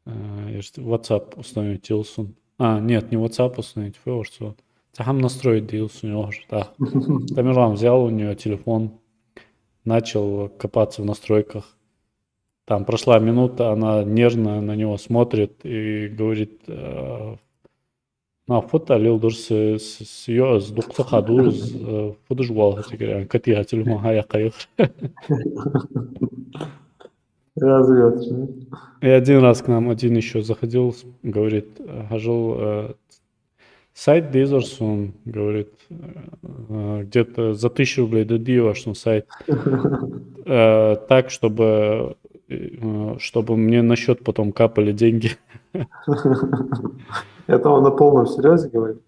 я ж WhatsApp установить Дилсун. Нет, не WhatsApp установить, фэвэрсу. Захам настроить Дилсун, да. Тамерлан взял у нее телефон, начал копаться в настройках. Там прошла минута, она нервно на него смотрит и говорит, на фото алил дурсы с ее с духта хаду с фотожуал хотя катига телефон хая кайх. Разве? И один раз к нам один еще заходил, говорит, хожил сайт Дизерсун, говорит, где-то за 1000 рублей дадиваш на сайт, так, чтобы мне на счет потом капали деньги. Это он на полном серьезе говорит?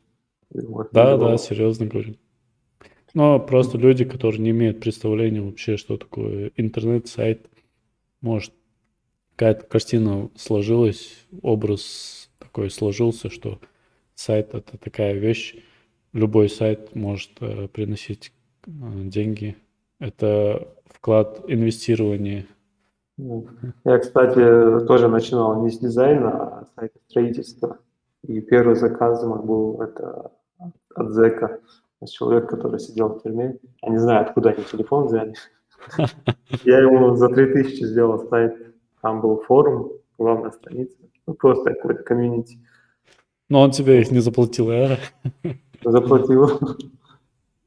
Да, серьезно говорю. Но просто люди, которые не имеют представления вообще, что такое интернет-сайт, может, какая-то картина сложилась, образ такой сложился, что сайт — это такая вещь, любой сайт может приносить деньги. Это вклад, инвестирование. Я, кстати, тоже начинал не с дизайна, а с строительства. И первый заказ мой был это от зэка, человек, который сидел в тюрьме. Я не знаю, откуда они телефон взяли. Я ему за 3000 сделал сайт. Там был форум, главная страница. Ну, просто какой-то комьюнити. Но он тебе их не заплатил, а? Заплатил.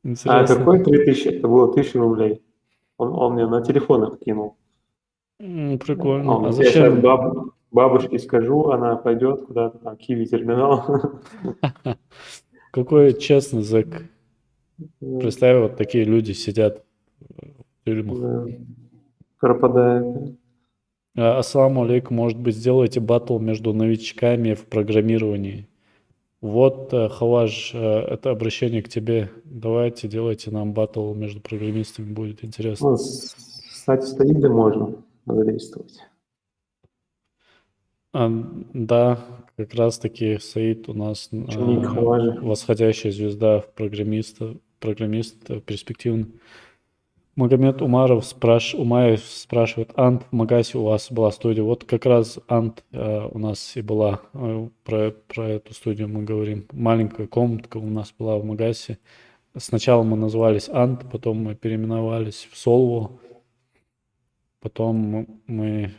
Интересно. Какой 3000? Это было 1000 рублей. Он мне на телефон их кинул. Прикольно. Я зачем? сейчас бабушке скажу, она пойдет куда-то там, Киви-терминал. Какой честный зэк. Представь, вот такие люди сидят в тюрьмах. Да. Пропадает. Ассаламу алейкум, может быть, сделайте баттл между новичками в программировании. Вот, Хаваж, это обращение к тебе. Давайте, делайте нам баттл между программистами, будет интересно. Ну, кстати, с Таидой можно задействовать. Да, как раз таки Саид у нас Ученик Хаважа. восходящая звезда в программист перспективный. Магомед Умаев спрашивает, Ант, в Магасе у вас была студия. Вот как раз Ант у нас и была, про эту студию мы говорим. Маленькая комнатка у нас была в Магасе. Сначала мы назывались Ант, потом мы переименовались в Солво, потом мы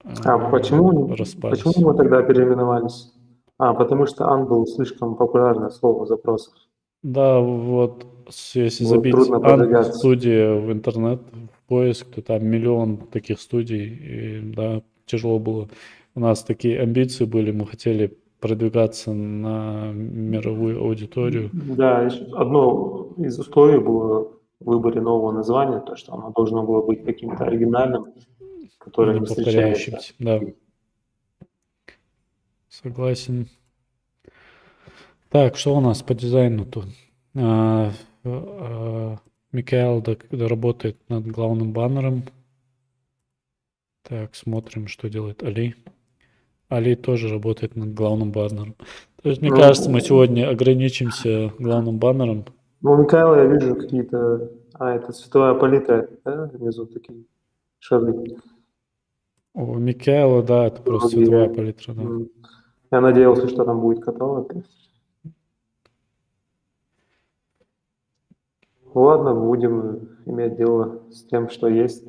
распались. Почему мы тогда переименовались? Потому что Ант был слишком популярное слово в запросах. Да, вот если Было забить трудно продвигаться. студия в интернет, в поиск, то там миллион таких студий, и да, тяжело было. У нас такие амбиции были, мы хотели продвигаться на мировую аудиторию. Да, еще одно из условий было в выборе нового названия, то, что оно должно было быть каким-то оригинальным, которое не встречается. Повторяющимся, да. Согласен. Так, что у нас по дизайну тут? Микаэл работает над главным баннером. Так, смотрим, что делает Али. Али тоже работает над главным баннером. То есть, мне кажется, мы сегодня ограничимся главным баннером. Ну, у Микаэла я вижу какие-то... это цветовая палитра, да? Внизу такие шары. У Микаэла, да, это просто цветовая палитра, да. Я надеялся, что там будет каталог. Ладно, будем иметь дело с тем, что есть.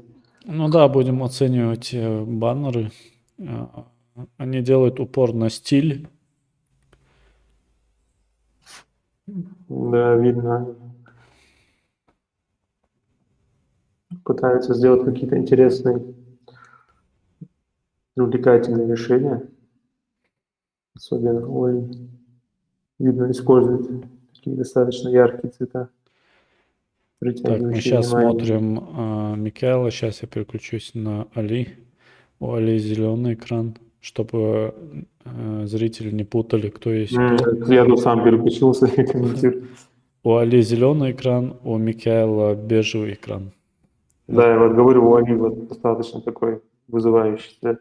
Ну да, будем оценивать баннеры. Они делают упор на стиль. Да, видно. Пытаются сделать какие-то интересные, увлекательные решения. Особенно, видно, используют такие достаточно яркие цвета. Так, мы сейчас смотрим Микаэла. Сейчас я переключусь на Али. У Али зеленый экран, чтобы зрители не путали, кто есть кто. Я тут сам переключился и комментирую. У Али зеленый экран, у Микаэла бежевый экран. Да, я вот говорю, у Али вот достаточно такой вызывающий цвет.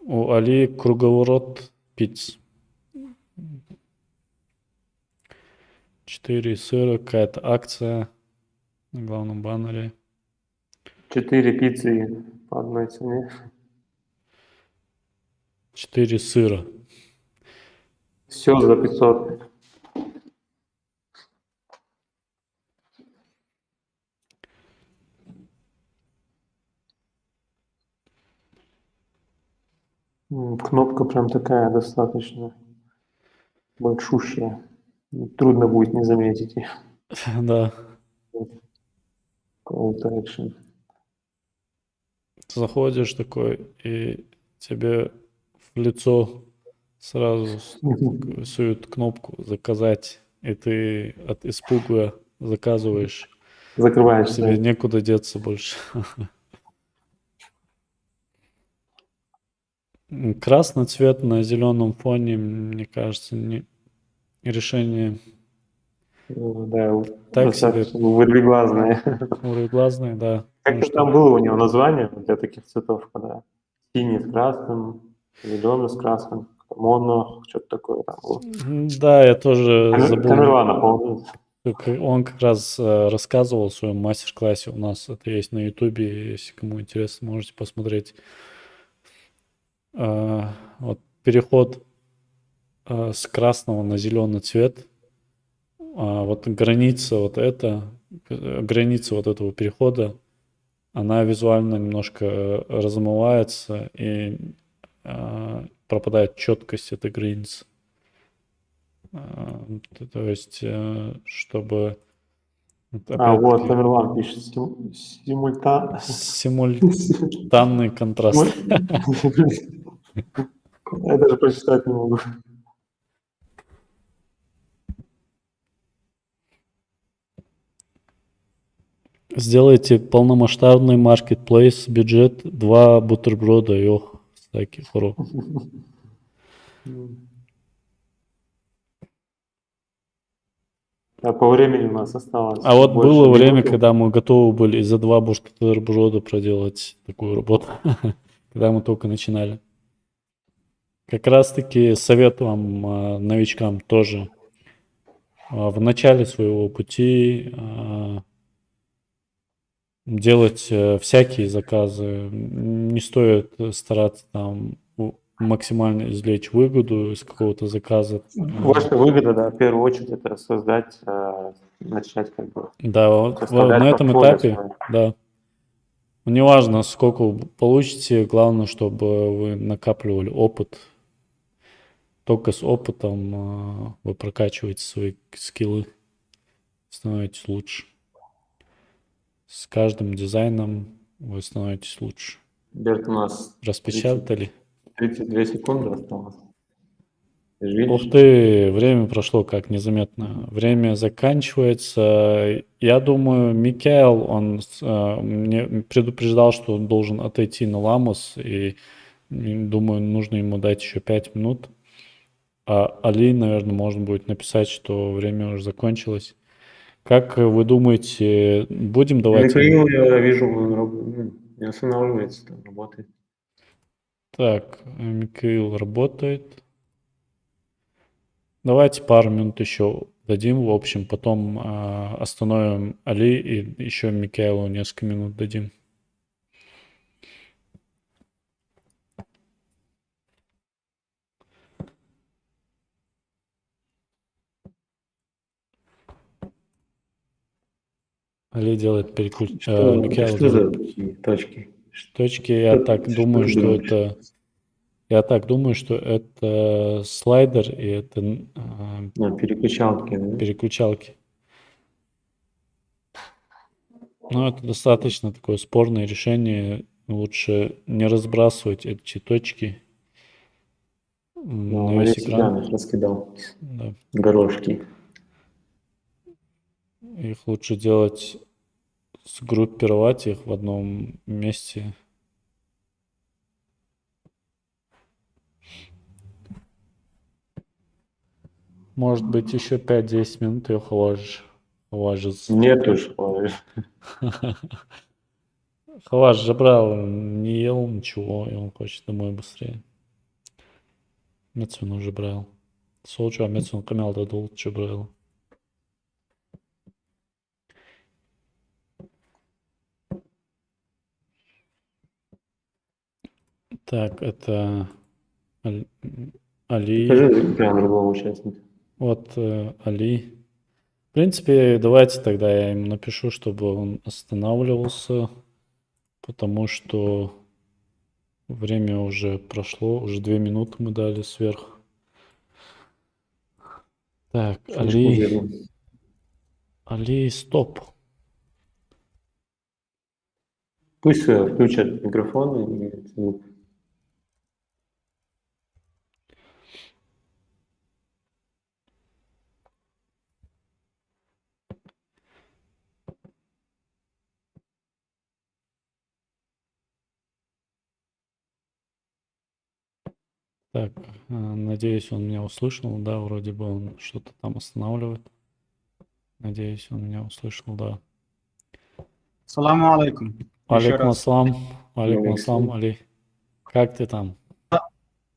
У Али круговорот пиц. 4 сыра, какая-то акция на главном баннере. 4 пиццы по одной цене. 4 сыра. Все за 500. Кнопка прям такая достаточно большущая. Трудно будет не заметить ее. Да. Call to action. Ты заходишь такой, и тебе в лицо сразу суют кнопку «Заказать», и ты от испуга заказываешь. Закрываешь Тебе сайт. некуда деться больше. Красный цвет на зеленом фоне, мне кажется, решение Да, так себе достаточно вырвиглазное. уреглазное, да. Потому Как-то там что, было у него название для таких цветов, когда синий с красным, зеленый с красным, моно, что-то такое там было. да, я тоже забыл. Тамерлана, по-моему. Он как раз рассказывал в своем мастер-классе у нас. Это есть на Ютубе, если кому интересно, можете посмотреть. Вот переход с красного на зеленый цвет. Вот граница вот граница вот этого перехода, она визуально немножко размывается и пропадает четкость этой границы. То есть, чтобы Вот опять-таки Тамерлан пишет, симультанный контраст. Я даже прочитать не могу. Сделайте полномасштабный маркетплейс, бюджет 2 бутерброда, йох, стаки, хоро. А по времени у нас осталось А вот больше было время, минуты. когда мы готовы были за 2 бутерброда проделать такую работу, когда мы только начинали. Как раз-таки совет вам, новичкам, тоже в начале своего пути делать всякие заказы. Не стоит стараться там максимально извлечь выгоду из какого-то заказа. Ваша выгода, да, в первую очередь, это создать, начать как бы Да, вот составлять на этом портфолио этапе, свое. да. Неважно, сколько вы получите, главное, чтобы вы накапливали опыт. Только с опытом вы прокачиваете свои скиллы, становитесь лучше. С каждым дизайном вы становитесь лучше. Берт, у нас Распечатали. 32 секунды осталось. Ты же Ух видишь? ты, время прошло как незаметно. Время заканчивается. Я думаю, Микаэл, он мне предупреждал, что он должен отойти на Ламос, и думаю, нужно ему дать еще 5 минут. А Али, наверное, можно будет написать, что время уже закончилось. Как вы думаете, будем давать ему? Михаил, я вижу, он не останавливается, там работает. Так, Микаэл работает. Давайте пару минут еще дадим, в общем, потом остановим Али и еще Микаэлу несколько минут дадим. Али делает Микаэл Что за делает такие точки? точки. Я Что так думаю, ты что думаешь? это... Я так думаю, что это слайдер и это Переключалки, да? переключалки. Но это достаточно такое спорное решение. Лучше не разбрасывать эти точки Ну, на на весь весь экран экран. их раскидал. Да. Горошки. Их лучше делать, сгруппировать их в одном месте. Может быть, еще 5-10 минут ее положишь. Хаважец. Нет уж. Хаваж Джабраил не ел ничего, и он хочет домой быстрее. Мецун уже брал. Солчу, а Мецун камел дадул Джабраил. Так, это Али. Скажи прям другого участника. Вот Али. В принципе, давайте тогда я ему напишу, чтобы он останавливался, потому что время уже прошло, уже 2 минуты мы дали сверх. Так, Слишком верно. Али, стоп. Пусть включат микрофон и звук. Так, надеюсь, он меня услышал, да, вроде бы он что-то там останавливает. Надеюсь, он меня услышал, да. Саламу алейкум. Еще Алейкум раз. ассалам, алейкум Алейкум ассалам, Али. Как ты там?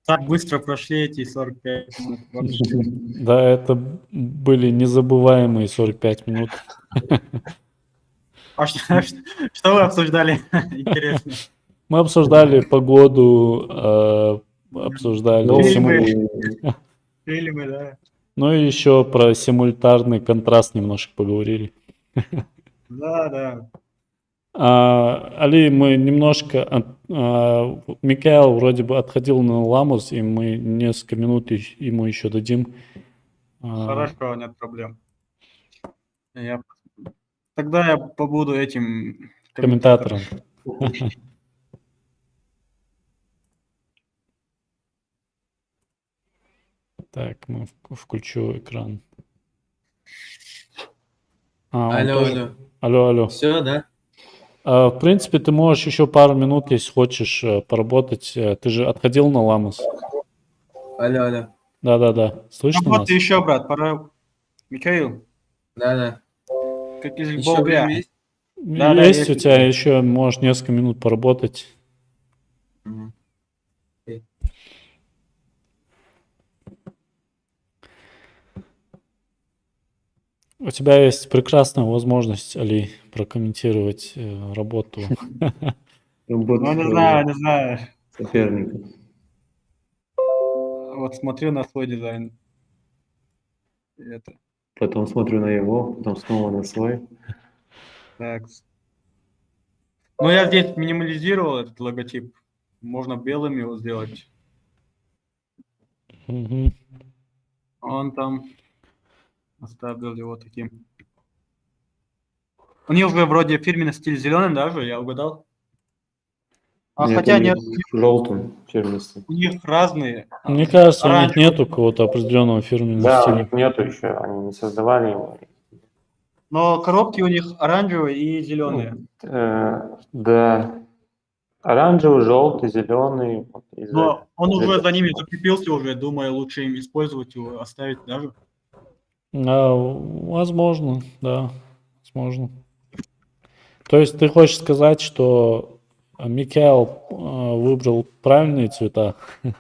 Так быстро прошли эти 45 минут. Вообще. Да, это были незабываемые 45 минут. А что вы обсуждали? Интересно. Мы обсуждали погоду, обсуждали Фильмы, да. ну и еще про симультарный контраст немножко поговорили. Да. Али, мы немножко... Микаэл вроде бы отходил на Ламус, и мы несколько минут ему еще дадим. Хорошо, нет проблем. Тогда я побуду этим Комментатором. Так, мы включу экран. Он Алло, тоже- алло. Алло. Все, да? В принципе, ты можешь еще пару минут, если хочешь, поработать. Ты же отходил на Ламус. Алло. Да. Слышно Вот нас? еще, брат, пора. Михаил, Да. как из Еще время есть? Да, Есть у есть. тебя еще, можешь несколько минут поработать. Мгм. У тебя есть прекрасная возможность, Али, прокомментировать работу. Работа Ну, не знаю. соперника. Вот смотрю на свой дизайн. Это, Потом смотрю на его, потом снова на свой. так. Ну, я здесь минимализировал этот логотип. Можно белым его сделать. Мгм. Он там оставил его таким. У них же вроде фирменный стиль зеленый, даже, я угадал. Хотя нет, Желтым фирменным. у них разные. Мне кажется, у них Оранжевый. нету какого-то определенного фирменного Да, у стиля. них нету еще, они не создавали его. Но коробки у них оранжевые и зеленые. Да, оранжевый, желтый, зеленый. Вот Но он уже за ними закрепился уже, думаю, лучше им использовать его, оставить даже. Возможно, да, возможно. То есть ты хочешь сказать, что Микаэл выбрал правильные цвета? В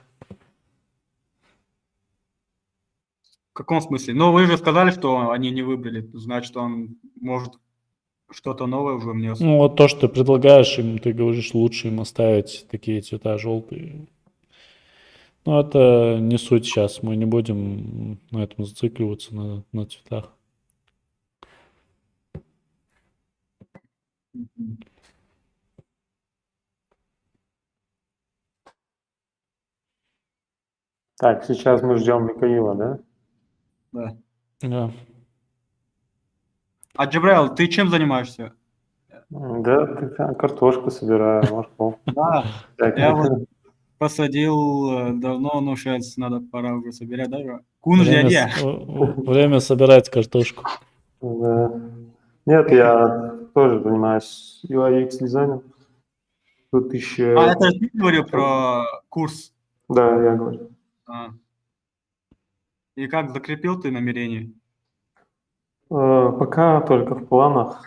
каком смысле? Ну, вы же сказали, что они не выбрали. Значит, он может что-то новое уже внес. Ну, вот то, что ты предлагаешь им, ты говоришь, лучше им оставить такие цвета желтые. Но это не суть сейчас, мы не будем на этом зацикливаться, на цветах. Так, сейчас мы ждем Михаила, да? Да. Да. А Джабраил, ты чем занимаешься? Да, картошку собираю, морковку. Да, Так, я вот посадил давно, но сейчас пора уже собирать даже. Кун дядя. Время собирать картошку. да. Нет, я тоже занимаюсь UI UX дизайном. Тут еще... А это ты говорил про курс? Да, я говорю. И как закрепил ты намерение? Пока только в планах,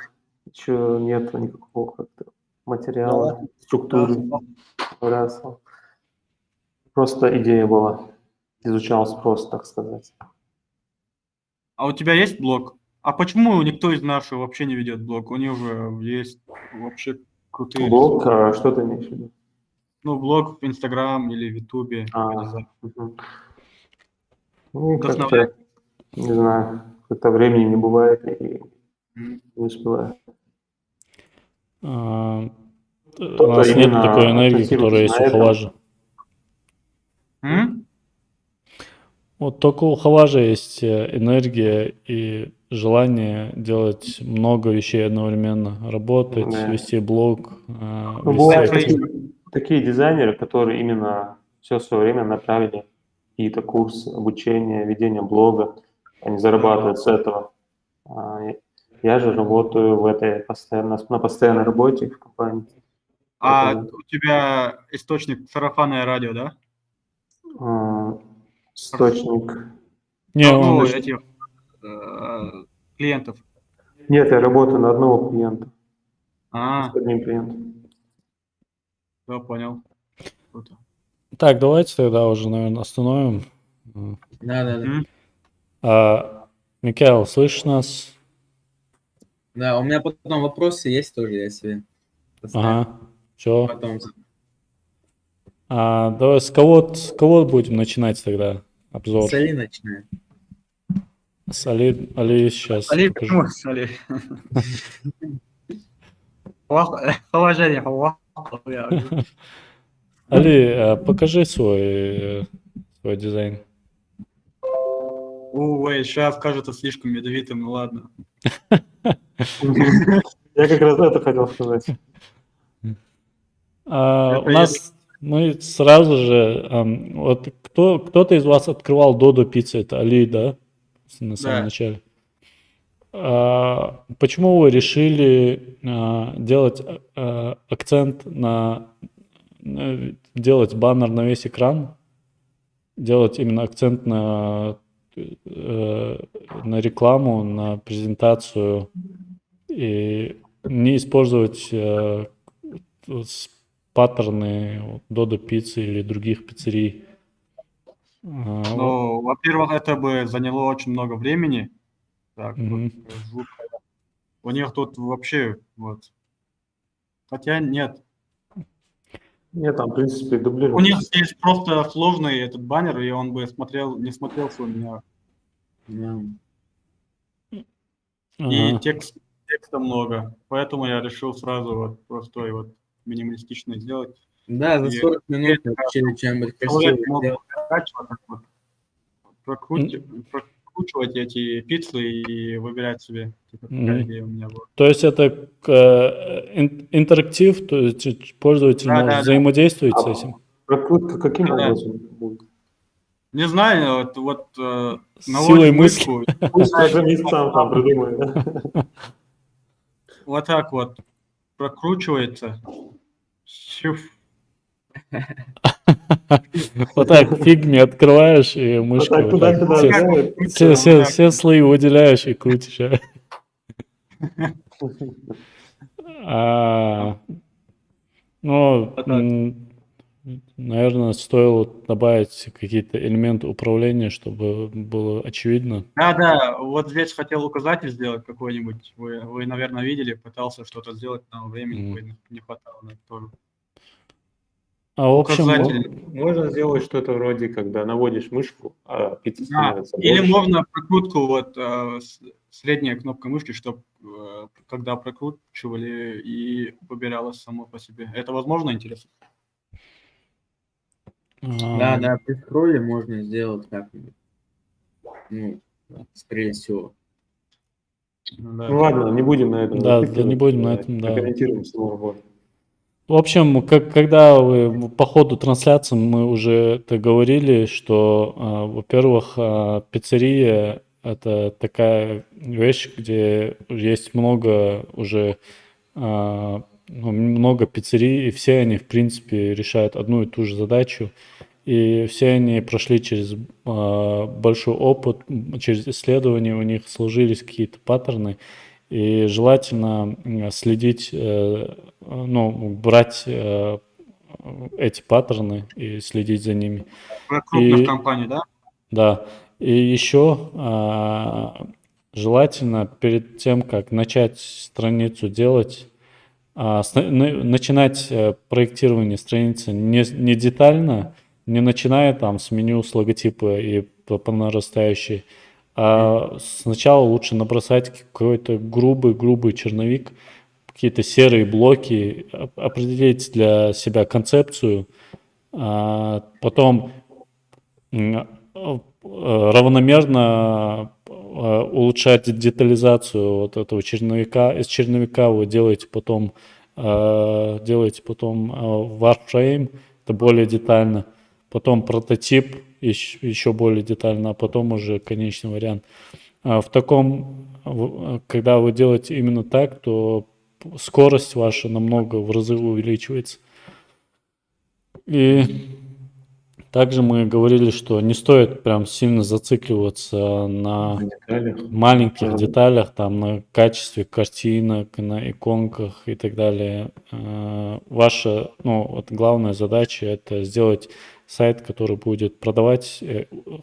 еще нет никакого как-то материала, структуры. Раз. Просто идея была. Изучал спрос, так сказать. А у тебя есть блог? А почему никто из наших вообще не ведет блог? У них же есть вообще крутые Блог, ресурсы. что ты имеешь в виду? Ну, блог в Инстаграм или в Ютубе. А, не знаю. мгм. Ну, Вдохновляет. как-то, не знаю, как-то времени не бывает и М. не успеваю. А, у Кто-то нас нет такой именно энергии, которая акцентируется есть на у этом. Хаважа. М? Вот только у Хаважа есть энергия и желание делать много вещей одновременно. Работать, Да. вести блог, Ну, вести бывают Также актив. такие дизайнеры, которые именно все свое время направили какие-то курсы, обучение, ведение блога. Они зарабатывают с этого. А, Я же работаю в этой на постоянной работе в компании. А Поэтому у тебя источник сарафанное радио, да? а, источник. Не, он Ну, лишь... этих э, клиентов. Нет, я работаю на одного клиента, с А, одним клиентом. да, понял. Круто. Так, давайте тогда уже, наверное, остановим. Да. М? Микаэл, слышишь нас? Да, у меня потом вопросы есть тоже, я себе поставлю. Ага, все. Потом. Давай с кого будем начинать тогда обзор? С Али начинаем. С Али сейчас Али, покажу. почему Али? Положение, Али, покажи свой дизайн. Ой, сейчас кажется слишком ядовитым, ну ладно. Я как раз это хотел сказать. У Это нас мы сразу же, вот кто-то из вас открывал Додо пиццу, это Али, да, на самом Да. начале. Почему вы решили делать акцент делать баннер на весь экран, делать именно акцент на рекламу, на презентацию и не использовать паттерны Додо пиццы или других пиццерий? Вот. Ну, во-первых, это бы заняло очень много времени. Так, вот Мгм. звук. У них тут вообще вот. Хотя нет. Нет, там, в принципе, У дублировано. них здесь просто сложный этот баннер, и он бы не смотрелся у меня. Да. И Ага. текста много. Поэтому я решил сразу вот простой вот минималистичный сделать. Да, за И 40 минут вообще чем-нибудь человек красивым мог сделать. прокачивать, так вот, прокручивать эти пиццы и выбирать себе. Типа такая Мгм. идея у меня была. То есть это интерактив, то есть пользователь может Да. взаимодействовать с А этим? прокрутка каким Да. образом будет? Не знаю, вот С наводишь силой мысли. мышку, Пусть программист сам там придумает, да? вот так вот прокручивается. Щуф. Вот так фигми открываешь и Вот мышкой так вот туда-сюда так. делает. Все слои выделяешь и крутишь. Ну, Вот так. наверное, стоило добавить какие-то элементы управления, чтобы было очевидно. Да, вот здесь хотел указатель сделать какой-нибудь. Вы, наверное, видели, пытался что-то сделать, но времени не хватало на это тоже. В общем, Указатель. Можно сделать что-то вроде, когда наводишь мышку, а пицца становится Или больше. можно прокрутку, вот средняя кнопка мышки, чтобы когда прокручивали и выбиралось само по себе. Это возможно, интересно? Да, при скролле можно сделать как-нибудь. Ну, скорее всего. Да. Ну ладно, не будем на этом Да, зацикливаться, не будем на этом, да. Прокомментируем саму работу. В общем, когда вы по ходу трансляции мы уже это говорили, что, во-первых, пиццерия — это такая вещь, где есть много уже, много пиццерий, и все они, в принципе, решают одну и ту же задачу. и все они прошли через большой опыт, через исследования, у них сложились какие-то паттерны, и желательно следить, ну, брать эти паттерны и следить за ними. Про крупных И компаний, да? да, и еще желательно перед тем, как начать страницу делать, начинать проектирование страницы не детально, не начиная там с меню, с логотипа и по нарастающей, а сначала лучше набросать какой-то грубый черновик, какие-то серые блоки, определить для себя концепцию, потом равномерно улучшать детализацию вот этого черновика. Из черновика вы делаете потом Warframe, это более детально, потом прототип еще более детально, а потом уже конечный вариант. Когда вы делаете именно так, то скорость ваша намного в разы увеличивается. И также мы говорили, что не стоит прям сильно зацикливаться на маленьких деталях, там, на качестве картинок, на иконках и так далее. Ваша, ну, вот главная задача — это сделать сайт, который будет продавать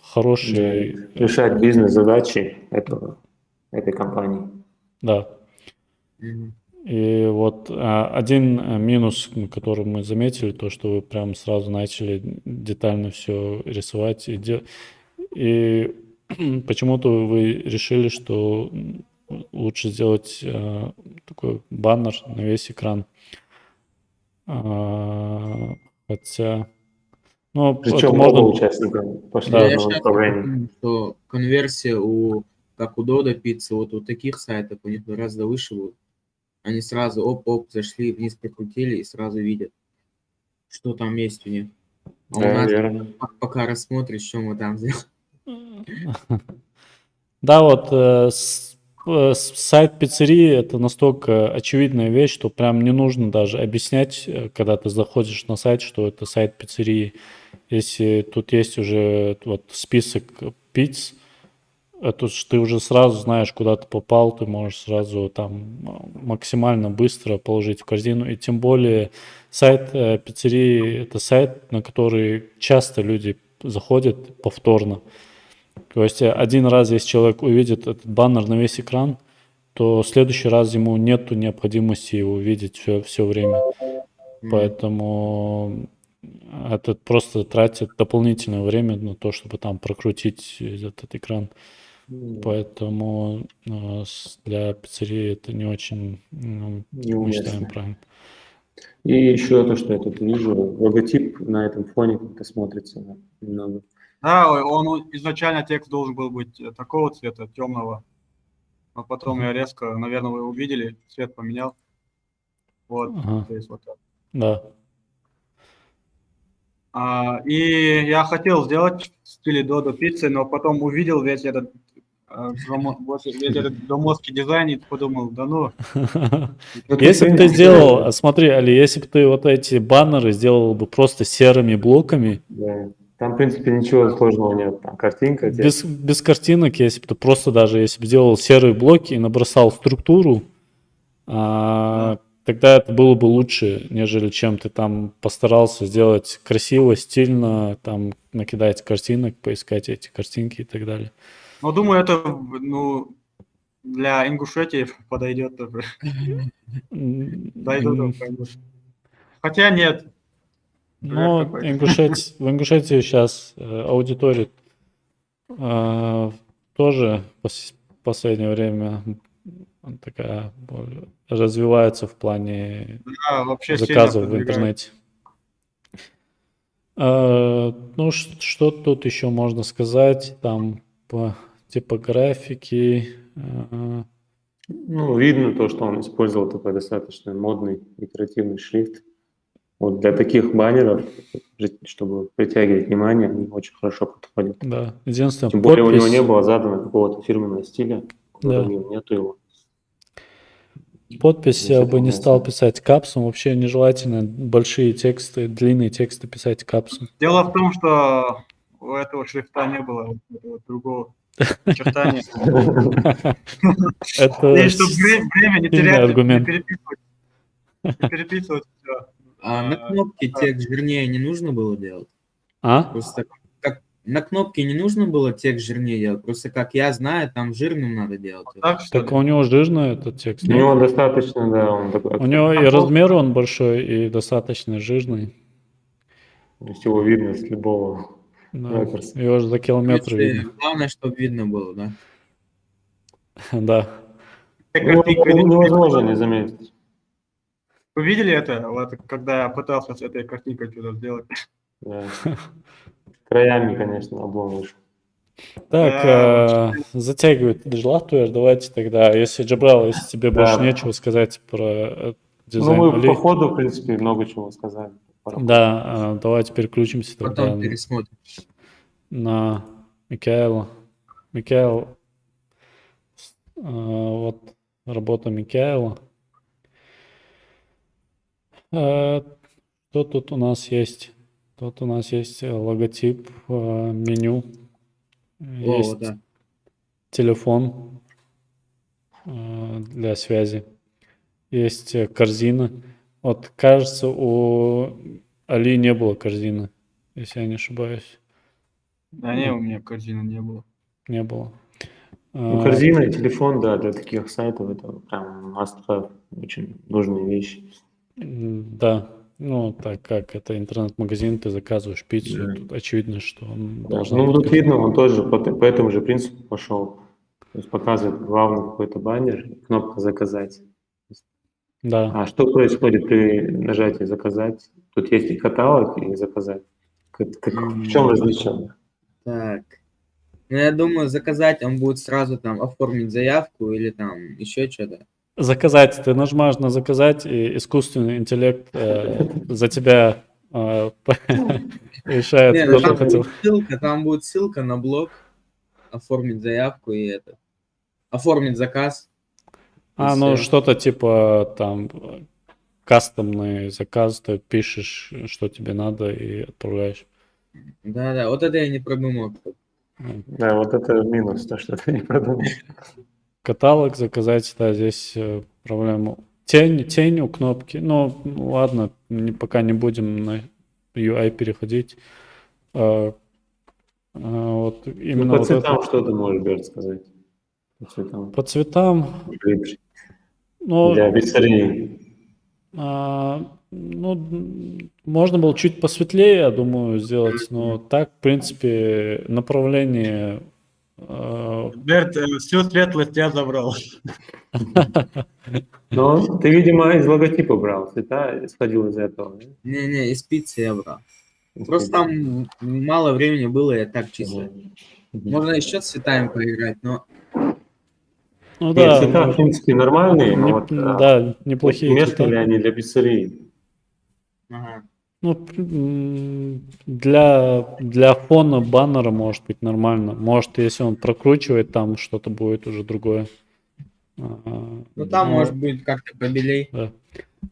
хороший... Решать бизнес-задачи этой компании. Да. И вот один минус, который мы заметили, то, что вы прям сразу начали детально все рисовать. И почему-то вы решили, что лучше сделать такой баннер на весь экран. Хотя... Ну, причем можно... оба участника пошли в одном направлении. Что конверсия как у Dodo Pizza, вот у таких сайтов у них гораздо выше будет. Они сразу оп-оп зашли, вниз прокрутили и сразу видят, что там есть у них. А у нас верно. пока рассмотришь, что мы там сделали. Да, вот сайт пиццерии — это настолько очевидная вещь, что прям не нужно даже объяснять, когда ты заходишь на сайт, что это сайт пиццерии. Если тут есть уже вот список пиц, это ты уже сразу знаешь, куда ты попал, ты можешь сразу там максимально быстро положить в корзину. И тем более сайт пиццерии — это сайт, на который часто люди заходят повторно. То есть один раз, если человек увидит этот баннер на весь экран, то в следующий раз ему нету необходимости его видеть все время. Поэтому это просто тратит дополнительное время на то, чтобы там прокрутить этот экран. Поэтому для пиццерии это не очень, мы считаем, правильно. И еще то, что я тут вижу, логотип на этом фоне как-то смотрится немного. Да, он изначально текст должен был быть такого цвета, темного. А потом я резко, наверное, вы увидели, цвет поменял. Вот, здесь вот так. Да. И я хотел сделать в стиле Dodo Pizza, но потом увидел весь этот громоздкий дизайн и подумал, да ну. Если бы ты сделал, смотри, Али, если бы ты вот эти баннеры сделал бы просто серыми блоками. Да. Там, в принципе, ничего сложного нет. Там картинка. Без картинок, если бы ты просто даже, если бы делал серые блоки и набросал структуру, тогда это было бы лучше, нежели чем ты там постарался сделать красиво, стильно, там накидать картинок, поискать эти картинки и так далее. Ну, думаю, это, для Ингушетии подойдет тоже. Хотя нет. Ну, в Ингушетии сейчас аудитория тоже в последнее время такая развивается в плане заказов в интернете. Ну, что тут еще можно сказать? Там по типографике. Ну, видно то, что он использовал такой достаточно модный декоративный шрифт. Вот для таких баннеров, чтобы притягивать внимание, они очень хорошо подходят. Да, единственное, тем более у него не было задано какого-то фирменного стиля, у него нету его. Подпись я бы не Запомнился. стал писать капсом. Вообще нежелательно большие тексты, длинные тексты писать капсом. Дело в том, что у этого шрифта не было вот этого другого очертания. Это И чтобы время не сильный терять, не аргумент. переписывать все. А на кнопке текст жирнее не нужно было делать? А? Просто как на кнопке не нужно было текст жирнее делать. Просто как я знаю, там жирным надо делать. Так что Так у него жирный этот текст. У нет? него достаточно, да, он такой. У него и размер он большой, и достаточно жирный. То есть его видно с любого Да. ракурса. Его же за километр видно. Главное, чтобы видно было, да? Да. Его картинка не- невозможно не заметить. Вы видели это? Вот когда я пытался с этой картинкой что-то сделать. Да. Краями, конечно, облом вышел. Так, Да, затягивает Джлатуэр. Давайте тогда, если Джабрал, если тебе больше Да. нечего сказать про Ну, дизайн мы Али. по ходу, в принципе, много чего сказали. Да, давайте переключимся тогда Потом пересмотрим. на Микаэла. Микаэл, вот работа Микаэла. Что тут у нас есть? Тут у нас есть логотип, меню, есть Да. телефон для связи, есть корзина. Вот, кажется, у Али не было корзины, если я не ошибаюсь. Да не, у меня корзины не было. Не было. Ну, корзина и телефон, да, для таких сайтов это прям must-have, очень нужные вещи. Да, ну так как это интернет-магазин, ты заказываешь пиццу, Да. тут очевидно, что он Да. должен Ну, быть тут корзина. видно, он тоже по этому же принципу пошел. То есть показывает главный какой-то баннер, кнопка «Заказать». Да. А что происходит при нажатии «Заказать»? Тут есть и каталог, и «Заказать». В чем различие? Так. Ну, я думаю, заказать он будет сразу там оформить заявку или там еще что-то. Заказать. Ты нажимаешь на заказать, и искусственный интеллект за тебя решает, Не, кто ну, что там хотел. будет ссылка, там будет ссылка на блог, оформить заявку и это. Оформить заказ. и Ну всё. что-то типа там кастомный заказ, ты пишешь, что тебе надо, и отправляешь. Да, вот это я не продумал. Да, вот это минус, то, что ты не продумал. Каталог заказать, да, здесь проблема. Тень у кнопки. Ну, ладно, пока не будем на UI переходить. Вот Ну, именно по вот цветам это. что ты можешь, Берт, сказать? По цветам. По цветам, Для ну, пиццерии. можно было чуть посветлее, я думаю, сделать, но так, в принципе, направление... Берт, всю светлость я забрал. Но ты, видимо, из логотипа брал цвета, исходил из этого. Да? Не, из пиццы я брал. Из Просто пиццы. там мало времени было, я так чисто. Мгм. Можно еще цветами поиграть, но Ну Нет, да, цвета, в принципе, нормальные, но вот да, неплохие уместны ли цвета. они для пиццерии? ага. Ну, для фона баннера может быть нормально. Может, если он прокручивает, там что-то будет уже другое. Ну там может быть как-то побелей. Да.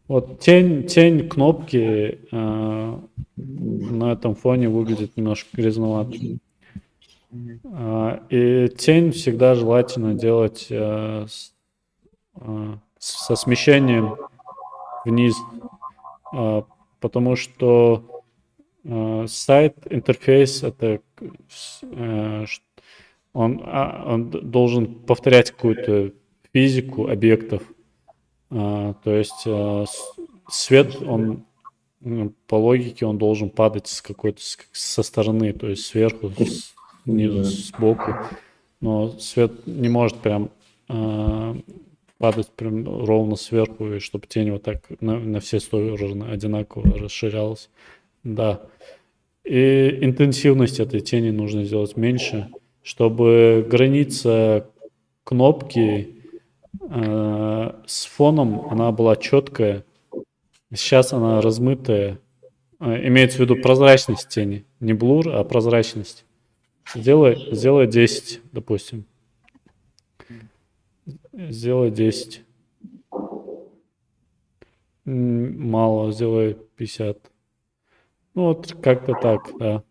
Вот тень кнопки на этом фоне выглядит немножко грязновато. И тень всегда желательно делать со смещением вниз, потому что сайт, интерфейс, это он должен повторять какую-то физику объектов. То есть свет, он по логике он должен падать со стороны, то есть сверху, снизу, сбоку. Но свет не может прям падать прям ровно сверху, и чтобы тень вот так на все стороны одинаково расширялась. Да. И интенсивность этой тени нужно сделать меньше, чтобы граница кнопки с фоном она была четкая. Сейчас она размытая. Имеется в виду прозрачность тени. Не блур, а прозрачность. Сделай 10, допустим. Сделай 10. Мало, сделай 50. Ну, вот как-то так, да.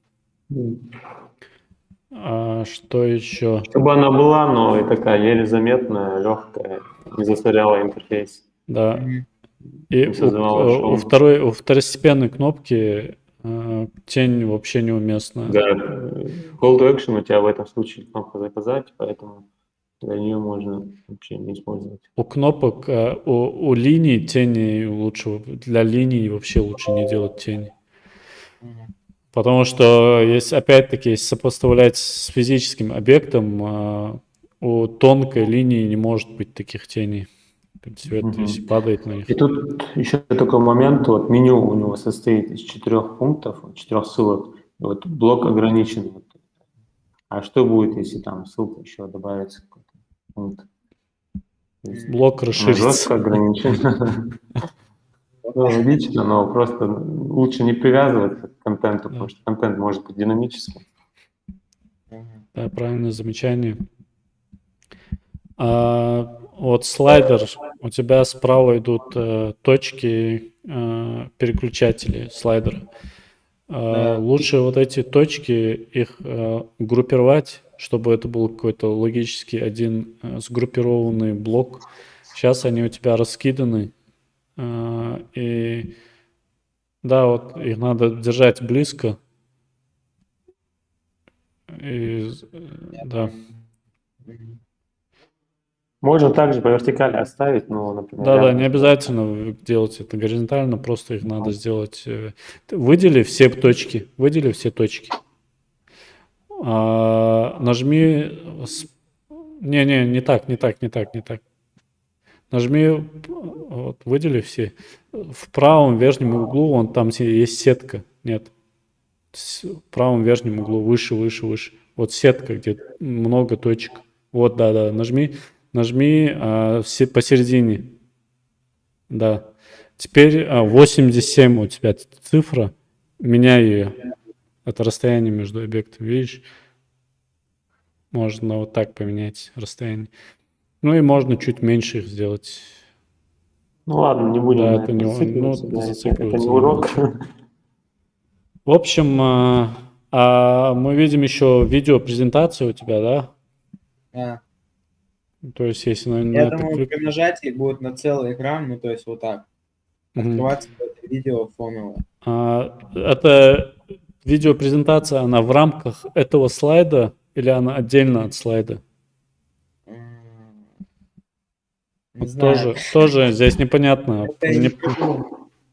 А что еще? Чтобы она была, но и такая еле заметная, легкая, не засоряла интерфейс, Да. Мгм. И не создавала у шум. у второстепенной кнопки тень вообще неуместна. Да, call to action у тебя в этом случае кнопка заказать, поэтому для нее можно вообще не использовать. У кнопок, у линий тени лучше, для линий вообще лучше не делать тени. Мгм. Потому что, опять-таки, если сопоставлять с физическим объектом, у тонкой линии не может быть таких теней. Цвет, если падает на них. И тут еще такой момент, вот меню у него состоит из 4 пунктов, 4 ссылок, и вот блок ограничен. А что будет, если там ссылка еще добавится какой-то пункт? То есть Блок оно расширится. жестко ограничен. Ну, логично, но просто лучше не привязываться к контенту, потому что контент может быть динамическим. Мгм. Да, правильное замечание. Вот слайдер, у тебя справа идут точки переключателей слайдера. Да. Лучше вот эти точки, их группировать, чтобы это был какой-то логический один сгруппированный блок. Сейчас они у тебя раскиданы. И да, вот их надо держать близко. И, да. Мгм. Можно также по вертикали оставить, но, например, Да, рядом не с- обязательно делать это горизонтально, просто их надо сделать. Выдели все точки, выдели все точки. Нажми... не так. Нажми, вот, выдели все. В правом верхнем углу, вон там есть сетка. Нет. В правом верхнем углу, выше. Вот сетка, где много точек. Вот, да. Нажми посередине. Да. Теперь 87 у тебя цифра. Меняй ее. Это расстояние между объектами, видишь? Можно вот так поменять расстояние. Ну и можно чуть меньше их сделать. Ну ладно, не будем Да, на это этом не, зацикливаться, да, это не зацикливаться. урок. В общем, мы видим еще видеопрезентацию у тебя, да? Да. То есть, если на Я это думаю, при нажатии будет на целый экран, ну то есть вот так. Открываться это видео фоново. Это видеопрезентация, она в рамках этого слайда или она отдельно от слайда? Не Вот знаю. тоже здесь непонятно. Это я не придумал.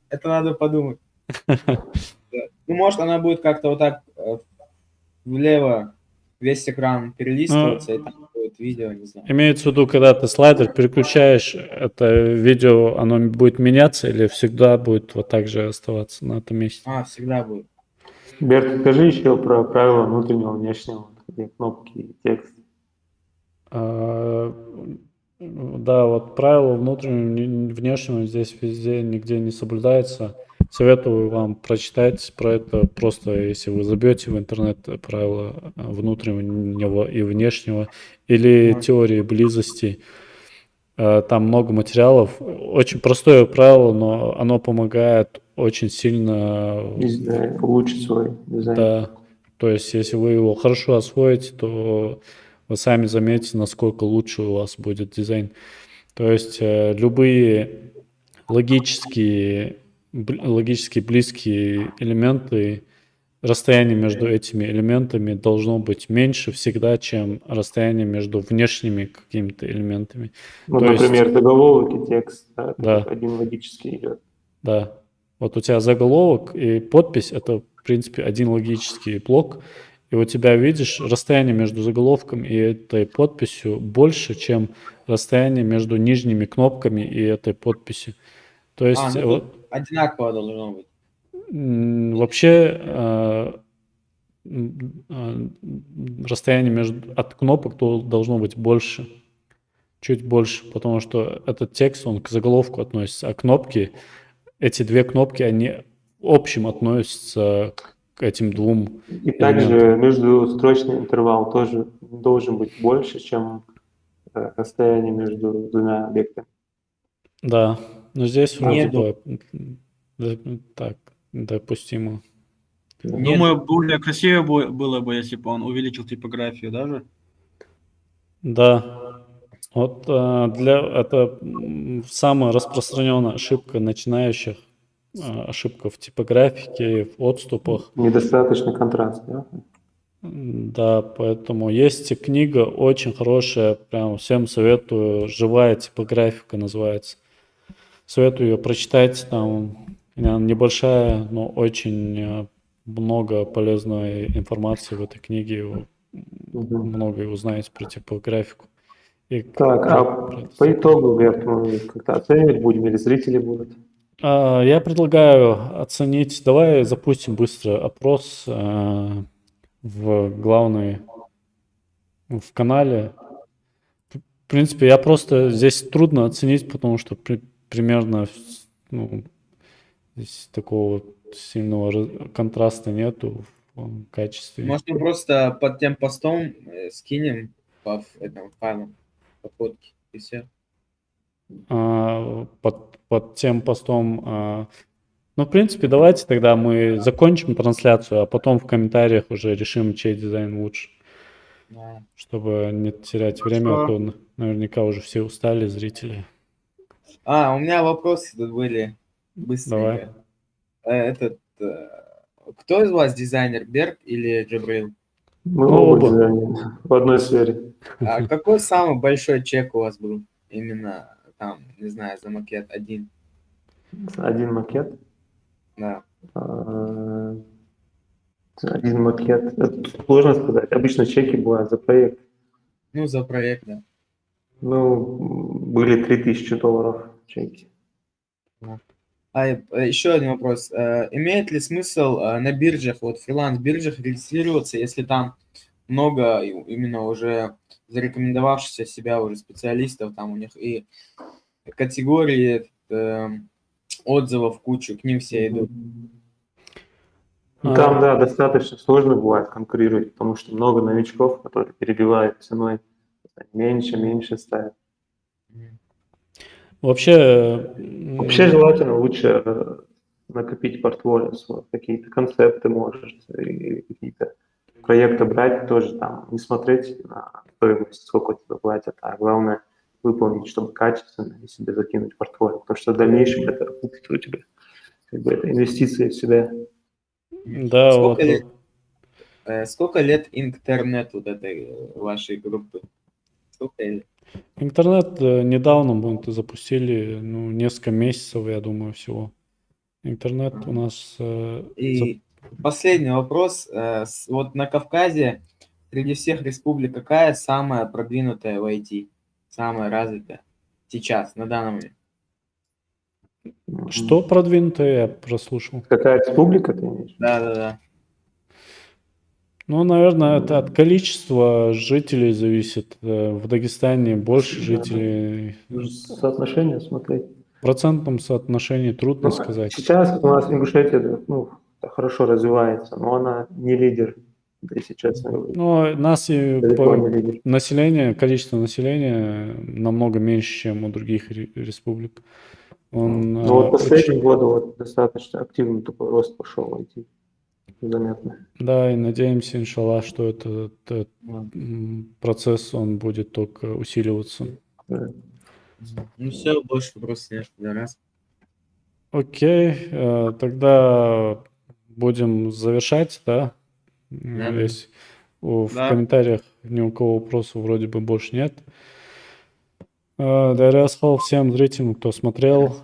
Это надо подумать. Да. Ну, может, она будет как-то вот так влево весь экран перелистываться, и там будет видео, не знаю. Имеется в виду, когда ты слайдер переключаешь, это видео, оно будет меняться или всегда будет вот так же оставаться на этом месте? Всегда будет. Берт, скажи еще про правила внутреннего, внешнего, где кнопки и текст. Да, вот правило внутреннего, внешнего здесь везде нигде не соблюдается. Советую вам прочитать про это просто, если вы забьете в интернет правила внутреннего и внешнего или теории близости. Там много материалов. Очень простое правило, но оно помогает очень сильно. Улучшить свой дизайн. Да. То есть, если вы его хорошо освоите, то вы сами заметите, насколько лучше у вас будет дизайн. То есть, любые логически близкие элементы, расстояние между этими элементами должно быть меньше всегда, чем расстояние между внешними какими-то элементами. Ну, То есть- например, заголовок и текст, да, Да. это один логический идет. Да. Вот у тебя заголовок и подпись — это, в принципе, один логический блок. И у тебя, видишь, расстояние между заголовком и этой подписью больше, чем расстояние между нижними кнопками и этой подписью. То есть Ну тут одинаково должно быть. вообще расстояние от кнопок должно быть больше, чуть больше, потому что этот текст, он к заголовку относится, а кнопки, эти две кнопки, они в общем относятся к этим двум И также междустрочный интервал тоже должен быть больше, чем расстояние между двумя объектами. Да, но здесь вроде Нету. бы так, допустимо. Думаю, более красиво было бы, если бы он увеличил типографию даже. Да, вот это самая распространенная ошибка начинающих, ошибка в типографике, в отступах. Недостаточный контраст, да? Да, поэтому есть и книга очень хорошая, прям всем советую, «Живая типографика» называется. Советую ее прочитать, там она небольшая, но очень много полезной информации в этой книге, Мгм. многое узнаете про типографику. И Так, а про это по итогу, Берт, мы как-то оценивать будем или зрители будут? Я предлагаю оценить, давай запустим быстро опрос в канале. В принципе, я просто здесь трудно оценить, потому что примерно ну, здесь такого сильного контраста нету в качестве. Может, мы просто под тем постом скинем по этому файлу, по фотке, и все. Под тем постом. Ну, в принципе, давайте тогда мы закончим трансляцию, а потом в комментариях уже решим, чей дизайн лучше. Да. Чтобы не терять время, а то наверняка уже все устали, зрители. У меня вопросы тут были Давай. быстренько. Кто из вас дизайнер, Берт или Джабрил? Мы Ну, оба оба. дизайнеры в одной сфере. А какой самый большой чек у вас был? Именно там, не знаю, за макет один. Один макет. Да. Один макет. Это сложно сказать. Обычно чеки бывают за проект. Ну, за проект, да. Ну, были $3000 чеки. Еще один вопрос. Имеет ли смысл на биржах, вот фриланс-биржах регистрироваться, если там много именно уже зарекомендовавшихся себя уже специалистов, там у них и категории отзывов кучу, к ним все идут. Ну, там, да, достаточно сложно бывает конкурировать, потому что много новичков, которые перебивают ценой. Меньше ставят. Вообще желательно лучше накопить портфолио, какие-то концепты, может, или какие-то проекты брать, тоже там не смотреть на стоимость, сколько тебе платят, а главное выполнить, чтобы качественно и себе закинуть портфолио, потому что в дальнейшем это купит у тебя, как бы это инвестиции в себя. Да, Сколько лет интернет вот этой вашей группы? Сколько лет? Интернет недавно мы запустили, несколько месяцев, я думаю, всего. Интернет у нас... И последний вопрос. Вот на Кавказе среди всех республик какая самая продвинутая в IT? Самая развитая сейчас, на данный момент? Что продвинутое, я прослушал? Какая республика ты имеешь? Да. Ну, наверное, это от количества жителей зависит. В Дагестане больше жителей. Соотношение смотреть. В процентном соотношении трудно сказать. Сейчас у нас Ингушетия хорошо развивается, но она не лидер, если честно говоря. Ну, нас и Далеко не лидер. население, количество населения намного меньше, чем у других республик. Вот последние годы достаточно активный такой рост пошел в IT. Заметно. Да, и надеемся, иншаллах, что этот процесс, он будет только усиливаться. Да. Ну все, больше вопросов нет. Для нас. Окей, тогда будем завершать, да? Если в комментариях ни у кого вопросов вроде бы больше нет. Дарьясхол всем зрителям, кто смотрел.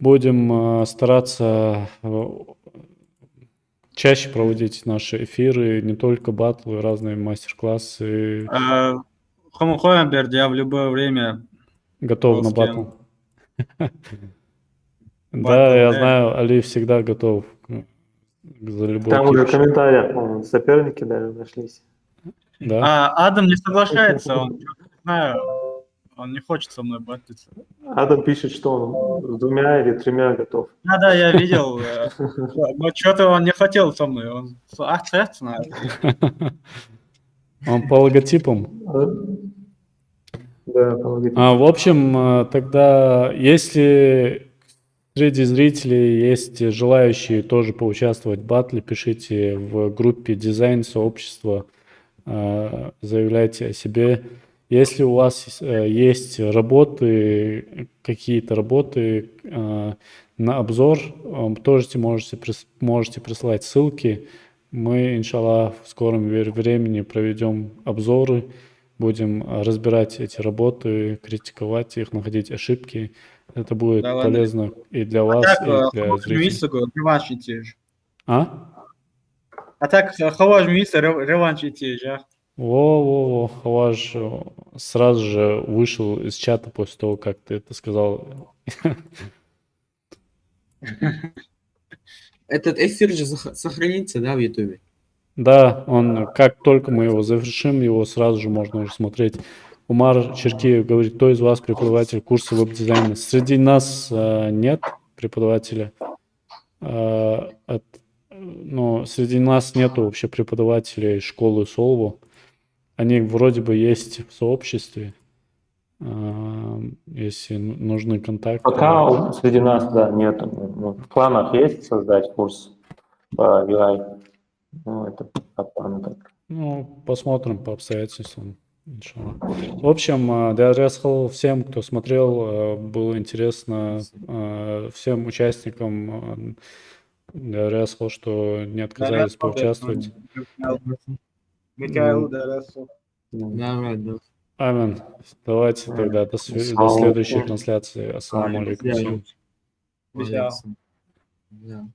Будем стараться чаще проводить наши эфиры, не только батлы, разные мастер-классы. Хомухоемберд, я в любое время готов на батл. Да, я знаю, Али всегда готов за любой Там уже в комментариях, соперники даже нашлись. Да? Адам не соглашается, он не хочет со мной батлиться. Адам пишет, что он с 2 или 3 готов. Да, я видел. Но что-то он не хотел со мной. Он Он по логотипам? В общем, тогда, если среди зрителей есть желающие тоже поучаствовать в батле, пишите в группе дизайн сообщества, заявляйте о себе. Если у вас есть работы, какие-то работы на обзор, тоже можете прислать ссылки. Мы, иншаллах, в скором времени проведем обзоры, будем разбирать эти работы, критиковать их, находить ошибки. Это будет Да ладно. полезно и для вас, Так, и для хаваш зрителей. миску, реванш идти. А? Так, хаваш миску, реванш идти, ja. Во-во-во, Хаваш сразу же вышел из чата после того, как ты это сказал. Этот эфир же сохранится, да, в Ютубе? Да, как только мы его завершим, его сразу же можно уже смотреть. Умар Черкиев говорит, кто из вас преподаватель курса веб-дизайна? Среди нас нет преподавателя. Но среди нас нету вообще преподавателей школы Solvo. Они вроде бы есть в сообществе. Если нужны контакты. Пока среди нас, да, нет. В планах есть создать курс по UI. Это по плану так. Посмотрим по обстоятельствам. Иншаллах. В общем, Дарьясхал, всем, кто смотрел, было интересно. Всем участникам Дарьясхал, что не отказались поучаствовать. Михаил, Дарасу. Да. Амин. Давайте тогда до следующей трансляции. Ассаламу алейкум. Михаил. Да.